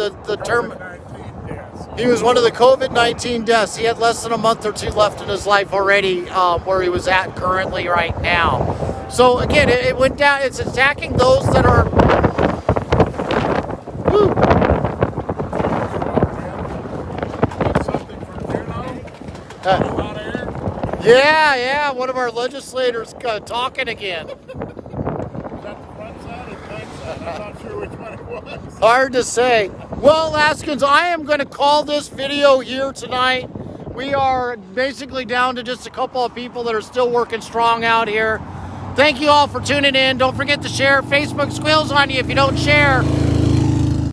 A: COVID-19 deaths. He had less than a month or 2 left in his life already, where he was at currently right now. So again, it went down. It's attacking those that are. Woo. Yeah, one of our legislators talking again.
H: I'm not sure which one it was.
A: Hard to say. Well, Alaskans, I am going to call this video here tonight. We are basically down to just a couple of people that are still working strong out here. Thank you all for tuning in. Don't forget to share. Facebook squeals on you if you don't share.